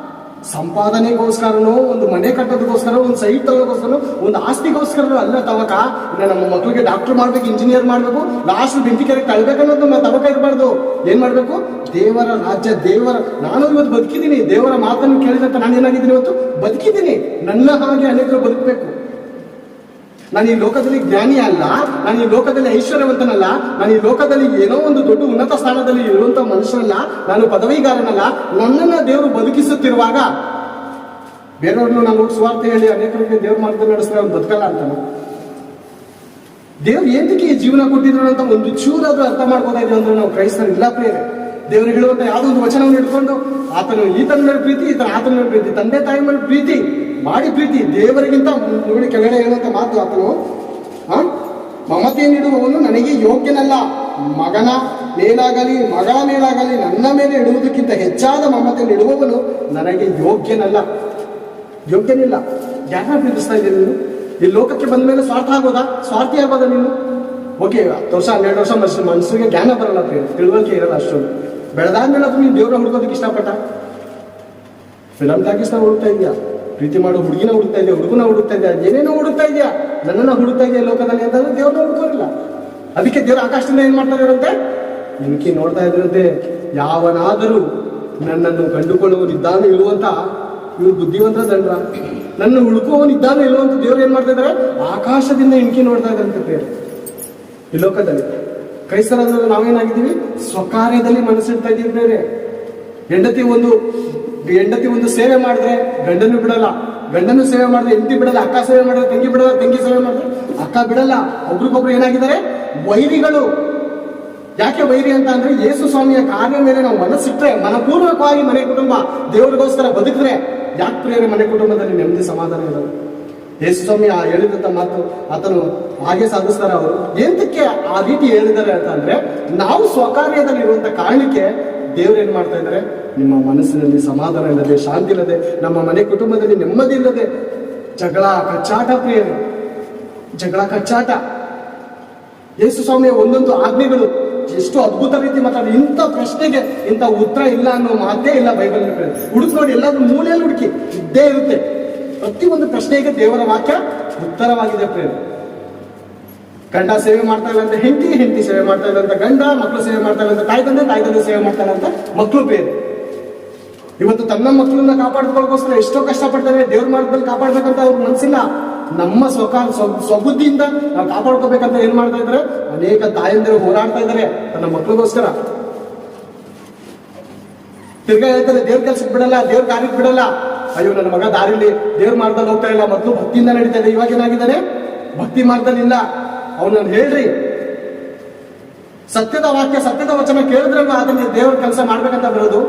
ಸಂಪಾದನೆಗೋಸ್ಕರನೋ, ಒಂದು ಮನೆ ಕಟ್ಟೋದಕ್ಕೋಸ್ಕರ, ಒಂದು ಸೈಟ್ ತಗೋಸ್ಕರ, ಒಂದು ಆಸ್ತಿಗೋಸ್ಕರ ಅಲ್ಲ ತವಕ. ಇಲ್ಲ ನಮ್ಮ ಮಕ್ಕಳಿಗೆ ಡಾಕ್ಟರ್ ಮಾಡ್ಬೇಕು, ಇಂಜಿನಿಯರ್ ಮಾಡ್ಬೇಕು, ಲಾಸ್ಟ್ ಬೆಂಕಿಕೆರೆ ಕಳ್ಬೇಕನ್ನೋದು ನಮ್ಮ ತವಕ ಇರಬಾರ್ದು. ಏನ್ ಮಾಡ್ಬೇಕು? ದೇವರ ರಾಜ್ಯ, ನಾನು ಇವತ್ತು ಬದುಕಿದ್ದೀನಿ, ದೇವರ ಮಾತನ್ನು ಕೇಳಿದಂತ ನಾನು ಏನಾಗಿದ್ದೀನಿ, ಇವತ್ತು ಬದುಕಿದ್ದೀನಿ. ನನ್ನ ಹಾಗೆ ಅನೇಕರು ಬದುಕಬೇಕು. ನಾನು ಈ ಲೋಕದಲ್ಲಿ ಜ್ಞಾನಿ ಅಲ್ಲ, ನಾನು ಈ ಲೋಕದಲ್ಲಿ ಐಶ್ವರ್ಯವಂತನಲ್ಲ, ನಾನು ಈ ಲೋಕದಲ್ಲಿ ಏನೋ ಒಂದು ದೊಡ್ಡ ಉನ್ನತ ಸ್ಥಾನದಲ್ಲಿ ಇರುವಂತ ಮನುಷ್ಯನಲ್ಲ, ನಾನು ಪದವೀಗಾರನಲ್ಲ. ನನ್ನನ್ನ ದೇವರು ಬದುಕಿಸುತ್ತಿರುವಾಗ ಬೇರೆಯವ್ರನ್ನು ನಾನು ಸುವಾರ್ತೆ ಹೇಳಿ ಅನೇಕರಿಗೆ ದೇವ್ರ ಮಾರ್ಗದಲ್ಲಿ ನಡೆಸಿದ್ರೆ ಅವ್ನು ಬದುಕಲ್ಲ ಅಂತಾನ. ದೇವ್ರು ಏನಕ್ಕೆ ಈ ಜೀವನ ಕೊಟ್ಟಿದ್ರು ಅಂತ ಒಂದು ಚೂರಾದ್ರೂ ಅರ್ಥ ಮಾಡ್ಬೋದಾ ಇದೆ ಅಂದ್ರೆ ನಾವು ಕ್ರೈಸ್ತರು ಇಲ್ಲ ಪ್ರಿಯರೇ. ದೇವರು ಹೇಳುವಂತ ಯಾವುದೋ ಒಂದು ವಚನವನ್ನು ಇಟ್ಕೊಂಡು ಆತನು ಈತನ ಮೇಲೆ ಪ್ರೀತಿ, ಈತನ ಆತನ ಮೇಲೆ ಪ್ರೀತಿ, ತಂದೆ ತಾಯಿ ಮೇಲೆ ಪ್ರೀತಿ ಮಾಡಿ ಪ್ರೀತಿ, ದೇವರಿಗಿಂತ ನೋಡಿ ಕೆಳಗಡೆ ಹೇಳುವಂತ ಮಾತು, ಆತನು ಮಮತೆ ನೀಡುವವನು ನನಗೆ ಯೋಗ್ಯನಲ್ಲ, ಮಗನ ಮೇಲಾಗಲಿ ಮಗಳ ಮೇಲಾಗಲಿ ನನ್ನ ಮೇಲೆ ಇಡುವುದಕ್ಕಿಂತ ಹೆಚ್ಚಾದ ಮಮತೆ ನೀಡುವವನು ನನಗೆ ಯೋಗ್ಯನಿಲ್ಲ. ಯಾರ ಪ್ರೀತಿಸ್ತಾ ಇದ್ದೀನಿ ನೀನು? ಈ ಲೋಕಕ್ಕೆ ಬಂದ ಮೇಲೆ ಸ್ವಾರ್ಥ ಆಗೋದಾ? ಸ್ವಾರ್ಥಿ ಆಗೋದ ನೀನು? ಓಕೆ, 10 ವರ್ಷ 12 ವರ್ಷ ಮನುಷ್ಯರಿಗೆ ಜ್ಞಾನ ಬರಲ್ಲ, ತಿಳುವಳಿಕೆ ಇರಲ್ಲ ಅಷ್ಟೊಂದು. ಬೆಳೆದಾದ್ಮೇಲೆ ಅದು ನೀನು ದೇವರ ಹುಡುಕೋದಕ್ಕೆ ಇಷ್ಟಪಟ್ಟ ಫಿಲಮ್ ಟಾಕೀಸ್ನ ಹುಡುಕ್ತಾ ಇದೆಯಾ, ಪ್ರೀತಿ ಮಾಡೋ ಹುಡುಗಿನ ಹುಡುಕ್ತಾ ಇದೆಯಾ, ಹುಡುಗನ ಹುಡುಕ್ತಾ ಇದೆಯಾ, ಏನೇನೋ ಹುಡುಕ್ತಾ ಇದೆಯಾ, ನನ್ನನ್ನು ಹುಡುಕ್ತಾ ಇದೆಯಾ ಲೋಕದಲ್ಲಿ ಅಂತಂದ್ರೆ ದೇವ್ರನ್ನ ಹುಡುಕೋರಿಲ್ಲ. ಅದಕ್ಕೆ ದೇವ್ರ ಆಕಾಶದಿಂದ ಏನ್ ಮಾಡ್ತಾ ಇರಂತೆ, ಇನ್ಕಿ ನೋಡ್ತಾ ಇದ್ರಂತೆ, ಯಾವನಾದರೂ ನನ್ನನ್ನು ಕಂಡುಕೊಳ್ಳುವನಿದ್ದಾನೆ ಇರುವಂತ, ಇವ್ರು ಬುದ್ಧಿವಂತ ಜನರ, ನನ್ನ ಹುಡುಕುವವನಿದ್ದಾನೆ ಇರುವಂತ ದೇವ್ರು ಏನ್ ಮಾಡ್ತಾ ಇದಾರೆ, ಆಕಾಶದಿಂದ ಇನ್ಕಿ ನೋಡ್ತಾ ಇದ್ರಂತೆ ಪ್ರೇರೆ. ಈ ಲೋಕದಲ್ಲಿ ಕ್ರೈಸ್ತರಾದ ನಾವೇನಾಗಿದ್ದೀವಿ, ಸ್ವಕಾರ್ಯದಲ್ಲಿ ಮನಸ್ಸಿಡ್ತಾ ಇದ್ದೀವಿ ಬೇರೆ. ಹೆಂಡತಿ ಒಂದು ಸೇವೆ ಮಾಡಿದ್ರೆ ಗಂಡನ್ನು ಬಿಡಲ್ಲ, ಗಂಡನ್ನು ಸೇವೆ ಮಾಡಿದ್ರೆ ಹೆಂಡತಿ ಬಿಡಲ್ಲ, ಅಕ್ಕ ಸೇವೆ ಮಾಡಿದ್ರೆ ತಂಗಿ ಬಿಡಲ್ಲ, ತಂಗಿ ಸೇವೆ ಮಾಡಿದ್ರೆ ಅಕ್ಕ ಬಿಡಲ್ಲ. ಒಬ್ರಿಗೊಬ್ರು ಏನಾಗಿದ್ದಾರೆ, ವೈರಿಗಳು. ಯಾಕೆ ವೈರಿ ಅಂತ ಅಂದ್ರೆ, ಯೇಸು ಸ್ವಾಮಿಯ ಕಾರ್ಯ ಮೇಲೆ ನಾವು ಮನಸ್ಸಿಟ್ರೆ, ಮನಪೂರ್ವಕವಾಗಿ ಮನೆ ಕುಟುಂಬ ದೇವರಿಗೋಸ್ಕರ ಬದುಕಿದ್ರೆ, ಯಾಕೆ ಪ್ರಿಯರೇ ಮನೆ ಕುಟುಂಬದಲ್ಲಿ ನೆಮ್ಮದಿ ಸಮಾಧಾನ ಇರೋದು? ಯೇಸು ಸ್ವಾಮಿ ಹೇಳಿದಂತ ಮಾತು ಆತನು ಹಾಗೆ ಸಾಧಿಸ್ತಾರೆ. ಅವರು ಎಂತಕ್ಕೆ ಆ ರೀತಿ ಹೇಳಿದ್ದಾರೆ ಅಂತ ಅಂದ್ರೆ, ನಾವು ಸ್ವಕಾರ್ಯದಲ್ಲಿ ಇರುವಂತ ಕಾರಣಕ್ಕೆ ದೇವ್ರು ಏನ್ ಮಾಡ್ತಾ ಇದ್ದಾರೆ, ನಿಮ್ಮ ಮನಸ್ಸಿನಲ್ಲಿ ಸಮಾಧಾನ ಇಲ್ಲದೆ, ಶಾಂತಿ ಇಲ್ಲದೆ, ನಮ್ಮ ಮನೆ ಕುಟುಂಬದಲ್ಲಿ ನೆಮ್ಮದಿ ಇಲ್ಲದೆ, ಜಗಳ ಕಚ್ಚಾಟ ಪ್ರಿಯರು, ಜಗಳ ಕಚ್ಚಾಟ. ಯೇಸು ಸ್ವಾಮಿಯ ಒಂದೊಂದು ಆಜ್ಞೆಗಳು ಎಷ್ಟು ಅದ್ಭುತ ರೀತಿ ಮಾತಾಡಿ, ಇಂಥ ಪ್ರಶ್ನೆಗೆ ಇಂಥ ಉತ್ತರ ಇಲ್ಲ ಅನ್ನೋ ಮಾತೇ ಇಲ್ಲ ಬೈಬಲ್. ಹುಡುಕ್ ನೋಡಿ, ಎಲ್ಲಾದ್ರೂ ಮೂಲೆಯಲ್ಲಿ ಹುಡುಕಿ ಇದ್ದೇ ಇರುತ್ತೆ. ಪ್ರತಿಯೊಂದು ಪ್ರಶ್ನೆಗೆ ದೇವರ ವಾಕ್ಯ ಉತ್ತರವಾಗಿದೆ ಪ್ರೇಮ. ಗಂಡ ಸೇವೆ ಮಾಡ್ತಾ ಇಲ್ಲ ಅಂತ ಹೆಂಡತಿ, ಹೆಂಡತಿ ಸೇವೆ ಮಾಡ್ತಾ ಇಲ್ಲ ಅಂತ ಗಂಡ, ಮಕ್ಕಳು ಸೇವೆ ಮಾಡ್ತಾ ಇಲ್ಲ ಅಂತ ತಾಯಿ ತಂದೆ ಸೇವೆ ಮಾಡ್ತಾನೆ ಅಂತ ಮಕ್ಕಳು ಬೇರೆ. ಇವತ್ತು ತನ್ನ ಮಕ್ಕಳನ್ನ ಕಾಪಾಡ್ಕೊಳ್ಳೋಕೋಸ್ಕರ ಎಷ್ಟೋ ಕಷ್ಟಪಡ್ತಾರೆ, ದೇವ್ರ ಮಾರ್ಗದಲ್ಲಿ ಕಾಪಾಡ್ಬೇಕಂತ ಅವ್ರ ಮನಸ್ಸಿಲ್ಲ. ನಮ್ಮ ಸ್ವಬುದ್ಧಿಯಿಂದ ನಾವು ಕಾಪಾಡ್ಕೋಬೇಕಂತ ಏನ್ ಮಾಡ್ತಾ ಇದ್ದಾರೆ, ಅನೇಕ ತಾಯಂದಿರು ಹೋರಾಡ್ತಾ ಇದ್ದಾರೆ ತನ್ನ ಮಕ್ಕಳಿಗೋಸ್ಕರ. ತಿರ್ಗಾ ಹೇಳ್ತಾರೆ, ದೇವ್ರ ಕೆಲ್ಸಕ್ಕೆ ಬಿಡಲ್ಲ, ದೇವ್ರ ಕಾರ್ಯಕ್ಕೆ ಬಿಡಲ್ಲ. ಅಯ್ಯೋ ನನ್ನ ಮಗ ದಾರಿಲಿ ದೇವ್ರ ಮಾರ್ಗದಲ್ಲಿ ಹೋಗ್ತಾ ಇಲ್ಲ, ಮೊದಲು ಭಕ್ತಿಯಿಂದ ನಡೀತಾ ಇದೆ, ಇವಾಗ ಏನಾಗಿದ್ದಾನೆ, ಭಕ್ತಿ ಮಾರ್ಗದಲ್ಲಿ ಇಲ್ಲ. ಅವನನ್ನು ಹೇಳ್ರಿ, ಸತ್ಯದ ವಾಕ್ಯ ಸತ್ಯದ ವಚನ ಕೇಳಿದ್ರಲ್ವ ಅದನ್ನ ದೇವ್ರ ಕೆಲಸ ಮಾಡ್ಬೇಕಂತ ಬರೋದು.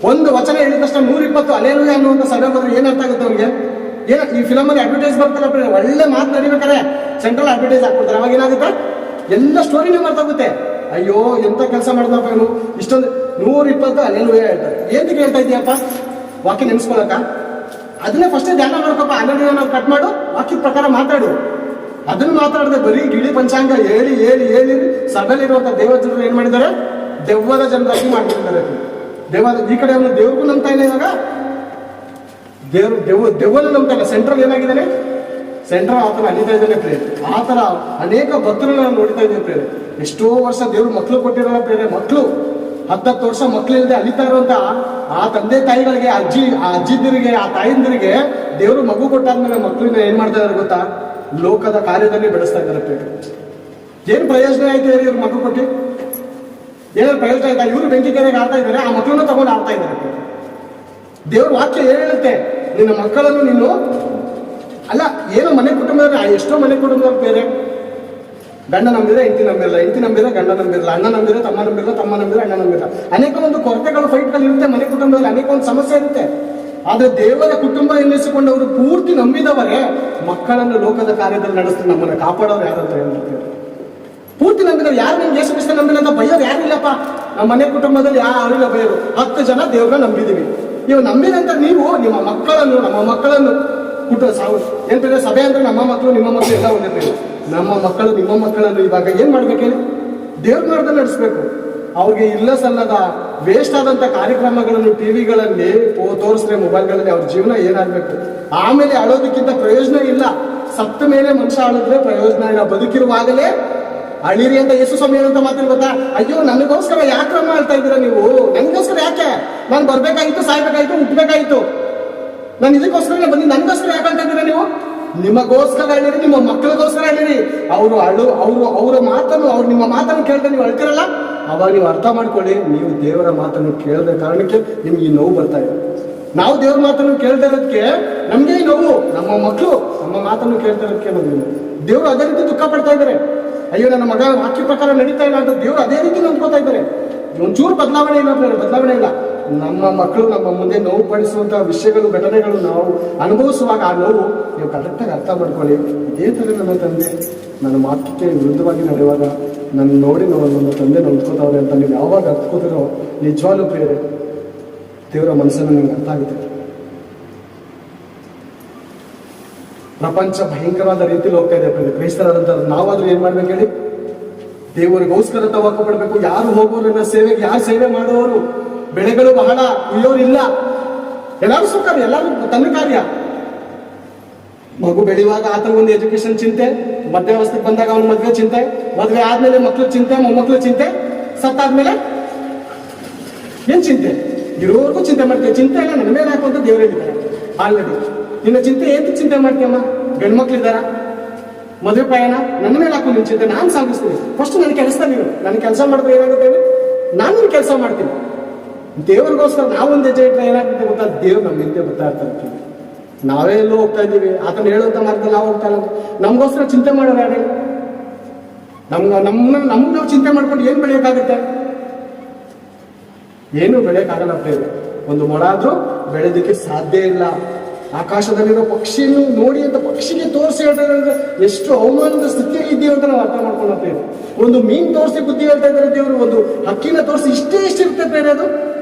ಒಂದು ವಚನ ಹೇಳಿದ ತಕ್ಷಣ 120 ಅಲೆಲುಯ್ಯ ಅನ್ನುವಂಥ ಸಭೆ ಬಂದ್ರೆ ಏನರ್ಥ ಆಗುತ್ತೆ ಅವ್ರಿಗೆ? ಈ ಫಿಲಮ್ ಅಲ್ಲಿ ಅಡ್ವರ್ಟೈಸ್ ಬರ್ತಲ್ಲ, ಒಳ್ಳೆ ಮಾತು ನಡಿಬೇಕಾರೆ ಸೆಂಟ್ರಲ್ ಅಡ್ವರ್ಟೈಸ್ ಹಾಕ್ಬಿಡ್ತಾರೆ. ಅವಾಗ ಏನಾಗುತ್ತೆ, ಎಲ್ಲ ಸ್ಟೋರಿನೇ ಮರ್ತಾಗುತ್ತೆ. ಅಯ್ಯೋ ಎಂತ ಕೆಲಸ ಮಾಡಿದಪ್ಪ ಇವನು, ಇಷ್ಟೊಂದು 120 ಅಲೆಲುಯ್ಯ ಹೇಳ್ತಾರೆ. ಏನಕ್ಕೆ ಹೇಳ್ತಾ ಇದೀಯಪ್ಪ, ವಾಕ್ಯ ನೆನೆಸ್ಕೊಳಕ? ಅದನ್ನೇ ಫಸ್ಟ್ ಧ್ಯಾನ ಮಾಡ್ಕೊಪ್ಪ. ಅಲೆಲುಯ್ಯ ನಾವು ಕಟ್ ಮಾಡು, ವಾಕ್ಯದ ಪ್ರಕಾರ ಮಾತಾಡು. ಅದನ್ನ ಮಾತಾಡದೆ ಬರೀ ಗಿಳಿ ಪಂಚಾಂಗ ಹೇಳಿ ಹೇಳಿ ಹೇಳಿ ಸಭೆಯಲ್ಲಿರುವಂತ ದೇವಜನರು ಏನ್ ಮಾಡಿದ್ದಾರೆ, ದೆವ್ವದ ಜನರಾಗಿ ಮಾಡ್ಬಿಟ್ಟಿದ್ದಾರೆ. ಈ ಕಡೆ ಅವನು ದೇವ್ರಿಗೂ ನಂಬ್ತಾ ಇಲ್ಲ, ಇವಾಗ ದೆವ್ವನು ನಂಬ್ತಾ ಇಲ್ಲ. ಸೆಂಟ್ರಲ್ ಏನಾಗಿದ್ದಾನೆ, ಸೆಂಟ್ರಲ್ ಆತನ ಅಲಿತಾ ಇದ್ದಾನೆ ಪ್ರೇರೆ. ಆತರ ಅನೇಕ ಭಕ್ತರನ್ನ ನಾವು ನೋಡ್ತಾ ಇದ್ದೇವೆ ಪ್ರೇರೆ. ಎಷ್ಟೋ ವರ್ಷ ದೇವ್ರು ಮಕ್ಕಳು ಕೊಟ್ಟಿರಲ್ಲ ಪ್ರೇರೆ, ಮಕ್ಕಳು 10 ವರ್ಷ ಮಕ್ಕಳು ಇಲ್ಲದೆ ಅಲಿತಾ ಇರುವಂತ ಆ ತಂದೆ ತಾಯಿಗಳಿಗೆ, ಅಜ್ಜಿದಿರಿಗೆ, ಆ ತಾಯಿಂದಿರಿಗೆ ದೇವರು ಮಗು ಕೊಟ್ಟಾದ್ಮೇಲೆ ಮಕ್ಕಳನ್ನ ಏನ್ ಮಾಡ್ತಾ ಇದಾರೆ ಗೊತ್ತಾ, ಲೋಕದ ಕಾರ್ಯದಲ್ಲಿ ಬೆಳೆಸ್ತಾ ಇದ್ದಾರೆ ಪ್ರೇರೆ. ಏನ್ ಪ್ರಯೋಜನ ಆಯ್ತು ಹೇಳಿ ಇವ್ರು ಮಗು ಕೊಟ್ಟು? ಏನಾದ್ರು ಪ್ರಯೋಜನ ಆಯ್ತಾ? ಇವರು ಬೆಂಕಿ ಕೆರೆಗೆ ಆಡ್ತಾ ಇದ್ದಾರೆ, ಆ ಮಕ್ಕಳನ್ನು ತಗೊಂಡು ಆಡ್ತಾ ಇದ್ದಾರೆ. ದೇವ್ರ ವಾಕ್ಯ ಹೇಳುತ್ತೆ, ನಿನ್ನ ಮಕ್ಕಳನ್ನು ನೀನು ಅಲ್ಲ, ಏನೋ ಮನೆ ಕುಟುಂಬದಲ್ಲಿ, ಎಷ್ಟೋ ಮನೆ ಕುಟುಂಬದಲ್ಲಿ ಬೇರೆ, ಗಂಡ ನಂಬಿದ್ರೆ ಹೆಂಡತಿ ನಂಬಿರಲ್ಲ, ಹೆಂಡತಿ ನಂಬಿದ್ರೆ ಗಂಡ ನಂಬಿರಲ್ಲ, ಅಣ್ಣ ನಂಬಿದ್ರೆ ತಮ್ಮ ನಂಬಿರಲ್ಲ, ತಮ್ಮ ನಂಬಿದ್ರೆ ಅಣ್ಣ ನಂಬಿರಲ್ಲ. ಅನೇಕ ಒಂದು ಕೊರತೆಗಳು, ಫೈಟ್ಗಳು ಇರುತ್ತೆ ಮನೆ ಕುಟುಂಬದಲ್ಲಿ, ಅನೇಕ ಒಂದು ಸಮಸ್ಯೆ ಇರುತ್ತೆ. ಆದ್ರೆ ದೇವರ ಕುಟುಂಬ ಎನ್ನಿಸಿಕೊಂಡವರು ಪೂರ್ತಿ ನಂಬಿದವರೇ ಮಕ್ಕಳನ್ನು ಲೋಕದ ಕಾರ್ಯದಲ್ಲಿ ನಡೆಸ್ತಾರೆ. ನಮ್ಮನ್ನ ಕಾಪಾಡೋರು ಯಾರಂತ ಹೇಳ್ತಾರೆ, ಪೂರ್ತಿ ನಂಬಿದವರು. ಯಾರು ನಿಮ್ಗೆ ಯೇಸು ಕ್ರಿಸ್ತ ನಂಬಿಲ್ಲ ಅಂತ ಬೈಯೋರು ಯಾರಿಲ್ಲಪ್ಪ. ನಮ್ಮ ಮನೆ ಕುಟುಂಬದಲ್ಲಿ ಯಾರಿಲ್ಲ ಬೈಯೋರು. 10 ಜನ ದೇವ್ರನ್ನ ನಂಬಿದೀವಿ. ನೀವು ನಂಬಿದಂತ ನೀವು ನಿಮ್ಮ ಮಕ್ಕಳನ್ನು, ನಮ್ಮ ಮಕ್ಕಳನ್ನು ಏನ್ ಬೇರೆ ಸಭೆ ಅಂದ್ರೆ ನಮ್ಮ ಮಕ್ಕಳು ನಿಮ್ಮ ಮಕ್ಕಳು ಎಲ್ಲ ಒಂದೇ. ನಮ್ಮ ಮಕ್ಕಳು ನಿಮ್ಮ ಮಕ್ಕಳನ್ನು ಇವಾಗ ಏನ್ ಮಾಡ್ಬೇಕು ಹೇಳಿ, ದೇವ್ರ ಮಾರ್ಗದಲ್ಲಿ ನಡೆಸ್ಬೇಕು. ಅವ್ರಿಗೆ ಇಲ್ಲ ಸಲ್ಲದ ವೇಸ್ಟ್ ಆದಂತ ಕಾರ್ಯಕ್ರಮಗಳನ್ನು ಟಿವಿಗಳಲ್ಲಿ ತೋರಿಸಿದ್ರೆ, ಮೊಬೈಲ್ಗಳಲ್ಲಿ ಅವ್ರ ಜೀವನ ಏನಾಗ್ಬೇಕು. ಆಮೇಲೆ ಅಳೋದಕ್ಕಿಂತ ಪ್ರಯೋಜನ ಇಲ್ಲ. ಸತ್ತ ಮೇಲೆ ಮನುಷ್ಯ ಅಳಿದ್ರೆ ಪ್ರಯೋಜನ ಇಲ್ಲ. ಬದುಕಿರುವಾಗಲೇ ಅಳಿರಿ ಅಂತ ಯೇಸು ಸ್ವಾಮಿ ಏನಂತ ಮಾತಿನ ಗೊತ್ತಾ? ಅಯ್ಯೋ ನನಗೋಸ್ಕರ ಯಾಕೆ ಕ್ರಮ ಆಳ್ತಾ ಇದ್ದೀರಾ ನೀವು? ನನಗೋಸ್ಕರ ಯಾಕೆ? ನಾನು ಬರ್ಬೇಕಾಗಿತ್ತು, ಸಾಯ್ಬೇಕಾಗಿತ್ತು, ಹುಟ್ಟಬೇಕಾಗಿತ್ತು. ನಾನು ಇದಕ್ಕೋಸ್ಕರ ಬಂದು ನನಗೋಸ್ಕರ ಯಾಕೆ ಹೇಳ್ತಾ ಇದ್ದೀರಾ ನೀವು? ನಿಮಗೋಸ್ಕರ ಹೇಳಿರಿ, ನಿಮ್ಮ ಮಕ್ಕಳಿಗೋಸ್ಕರ ಹೇಳಿರಿ. ಅವರ ಮಾತನ್ನು, ಅವ್ರು ನಿಮ್ಮ ಮಾತನ್ನು ಕೇಳಿದ್ರೆ ನೀವು ಅಳ್ತಿರಲ್ಲ, ಅವಾಗ ನೀವು ಅರ್ಥ ಮಾಡ್ಕೊಳ್ಳಿ, ನೀವು ದೇವರ ಮಾತನ್ನು ಕೇಳದ ಕಾರಣಕ್ಕೆ ನಿಮ್ಗೆ ಈ ನೋವು ಬರ್ತಾ ಇದೆ. ನಾವು ದೇವ್ರ ಮಾತನ್ನು ಕೇಳ್ತಾ ಇರೋದಕ್ಕೆ ನಮ್ಗೆ ಈ ನೋವು. ನಮ್ಮ ಮಕ್ಕಳು ನಮ್ಮ ಮಾತನ್ನು ಕೇಳ್ತಾ ಇರೋದಕ್ಕೆ ನಮ್ಗೆ ದೇವ್ರು ಅದೇ ರೀತಿ ದುಃಖ ಪಡ್ತಾ ಇದ್ದಾರೆ. ಅಯ್ಯೋ ನನ್ನ ಮಗ ವಾಕ್ಯ ಪ್ರಕಾರ ನಡೀತಾ ಇಲ್ಲ ಅಂತ ದೇವ್ರು ಅದೇ ರೀತಿ ನಂಬ್ಕೋತಾ ಇದ್ದಾರೆ. ಒಂಚೂರು ಬದಲಾವಣೆ ಇಲ್ಲ. ನಮ್ಮ ಮಕ್ಕಳು ನಮ್ಮ ಮುಂದೆ ನೋವು ಪಡಿಸುವಂತಹ ವಿಷಯಗಳು, ಘಟನೆಗಳು ನಾವು ಅನುಭವಿಸುವಾಗ ಆ ನೋವು ನೀವು ಕರೆಕ್ಟಾಗಿ ಅರ್ಥ ಮಾಡ್ಕೊಳ್ಳಿ. ಇದೇ ಥರ ನನ್ನ ತಂದೆ ನನ್ನ ಮಾತಕ್ಕೆ ವಿರುದ್ಧವಾಗಿ ನಡೆಯುವಾಗ ನನ್ನ ನೋಡಿ ನನ್ನ ತಂದೆ ನೊಂದ್ಕೋತಾವ್ರೆ ಅಂತ ನೀವು ಯಾವಾಗ ಅರ್ಥಕೋತಿರೋ ನಿಜವಾಗ್ಲೂ ಪ್ರಿಯರೇ, ದೇವರ ಮನಸ್ಸನ್ನು ನಿಮ್ಗೆ ಅರ್ಥ ಆಗುತ್ತೆ. ಪ್ರಪಂಚ ಭಯಂಕರವಾದ ರೀತಿಯಲ್ಲಿ ಹೋಗ್ತಾ ಇದೆ ಪ್ರಿಯರೇ. ಕ್ರೈಸ್ತರಾದಂತ ನಾವಾದ್ರೂ ಏನ್ ಮಾಡ್ಬೇಕು ಹೇಳಿ? ದೇವರಿಗೋಸ್ಕರ ತಗೋಬೇಕು. ಯಾರು ಹೋಗೋರು ನನ್ನ ಸೇವೆಗೆ, ಯಾರು ಸೇವೆ ಮಾಡುವವರು? ಬೆಳೆಗಳು ಬಹಳ, ಉಯ್ಯೋರಿಲ್ಲ. ಎಲ್ಲರೂ ಸುಖ, ಎಲ್ಲರೂ ತನ್ನ ಕಾರ್ಯ. ಮಗು ಬೆಳೆಯುವಾಗ ಆತನ ಒಂದು ಎಜುಕೇಶನ್ ಚಿಂತೆ, ಮಧ್ಯಾವಸ್ಥೆಗೆ ಬಂದಾಗ ಅವನ ಮದುವೆ ಚಿಂತೆ, ಮದುವೆ ಆದ್ಮೇಲೆ ಮಕ್ಳು ಚಿಂತೆ, ಮೊಮ್ಮಕ್ಳು ಚಿಂತೆ, ಸತ್ತಾದ್ಮೇಲೆ ಏನ್ ಚಿಂತೆ? ಇರೋವರೆಗೂ ಚಿಂತೆ ಮಾಡ್ತೀವಿ. ಚಿಂತೆ ಇಲ್ಲ ನನ್ನ ಮೇಲೆ ಹಾಕುವಂತ ದೇವ್ರು ಹೇಳಿದ್ದಾರೆ ಆಲ್ರೆಡಿ. ನಿನ್ನ ಚಿಂತೆ ಏನ್ ಚಿಂತೆ ಮಾಡ್ತೀಯಮ್ಮ? ಗಂಡ್ಮಕ್ಳಿದ್ದಾರ, ಮದುವೆ ಪ್ರಯಾಣ, ನನ್ನ ಮೇಲೆ ಹಾಕು ನಿನ್ ಚಿಂತೆ, ನಾನು ಸಾಗಿಸ್ತೀನಿ. ಫಸ್ಟ್ ನನ್ನ ಕೆಲಸ ನೀನು, ನನ್ನ ಕೆಲಸ ಮಾಡಿದ್ರೆ ಏನಾಗುತ್ತೆ ಹೇಳಿ? ನಾನು ನಿನ್ ಕೆಲಸ ಮಾಡ್ತೀನಿ. ದೇವ್ರಿಗೋಸ್ಕರ ನಾವೊಂದು ಹೆಜ್ಜೆ ಇಟ್ಟರೆ ಏನಾಗುತ್ತೆ ಗೊತ್ತಾ? ದೇವ್ರು ನಮ್ಮ ಹಿಂದೆ ಬರ್ತಾ ಇರ್ತಾರೆ. ನಾವೇ ಎಲ್ಲೋ ಹೋಗ್ತಾ ಇದ್ದೀವಿ, ಆತನ ಹೇಳುವಂತ ಮಾರ್ಗದಲ್ಲಿ ನಾವು ಹೋಗ್ತಾ ಇಲ್ಲ. ನಮಗೋಸ್ಕರ ಚಿಂತೆ ಮಾಡೋರು ಯಾರೇ? ನಮ್ಗೆ ನಾವು ಚಿಂತೆ ಮಾಡ್ಕೊಂಡು ಏನ್ ಬೆಳೆಯೋಕ್ಕಾಗುತ್ತೆ? ಏನು ಬೆಳೆಯಕ್ಕಾಗಲ್ಲ ಪ್ರೇರೆ. ಒಂದು ಮೊಳ ಆದ್ರೂ ಬೆಳೆದಕ್ಕೆ ಸಾಧ್ಯ ಇಲ್ಲ. ಆಕಾಶದಲ್ಲಿರೋ ಪಕ್ಷಿಯನ್ನು ನೋಡಿ ಅಂತ ಪಕ್ಷಿಗೆ ತೋರಿಸಿ ಹೇಳ್ತಾರೆ ಅಂದ್ರೆ ಎಷ್ಟು ಅವಮಾನದ ಸ್ಥಿತಿಯಲ್ಲಿ ಇದ್ದೀವಿ ಅಂತ ನಾವು ಅರ್ಥ ಮಾಡ್ಕೊಂಡು ಪ್ರೇರೆ. ಒಂದು ಮೀನ್ ತೋರಿಸಿ ಬುದ್ಧಿ ಹೇಳ್ತಾ ಇದ್ದಾರೆ ದೇವರು, ಒಂದು ಹಕ್ಕಿನ ತೋರಿಸಿ ಇಷ್ಟೇ ಇರುತ್ತೆ ಪ್ರೇರೆ. ಅದು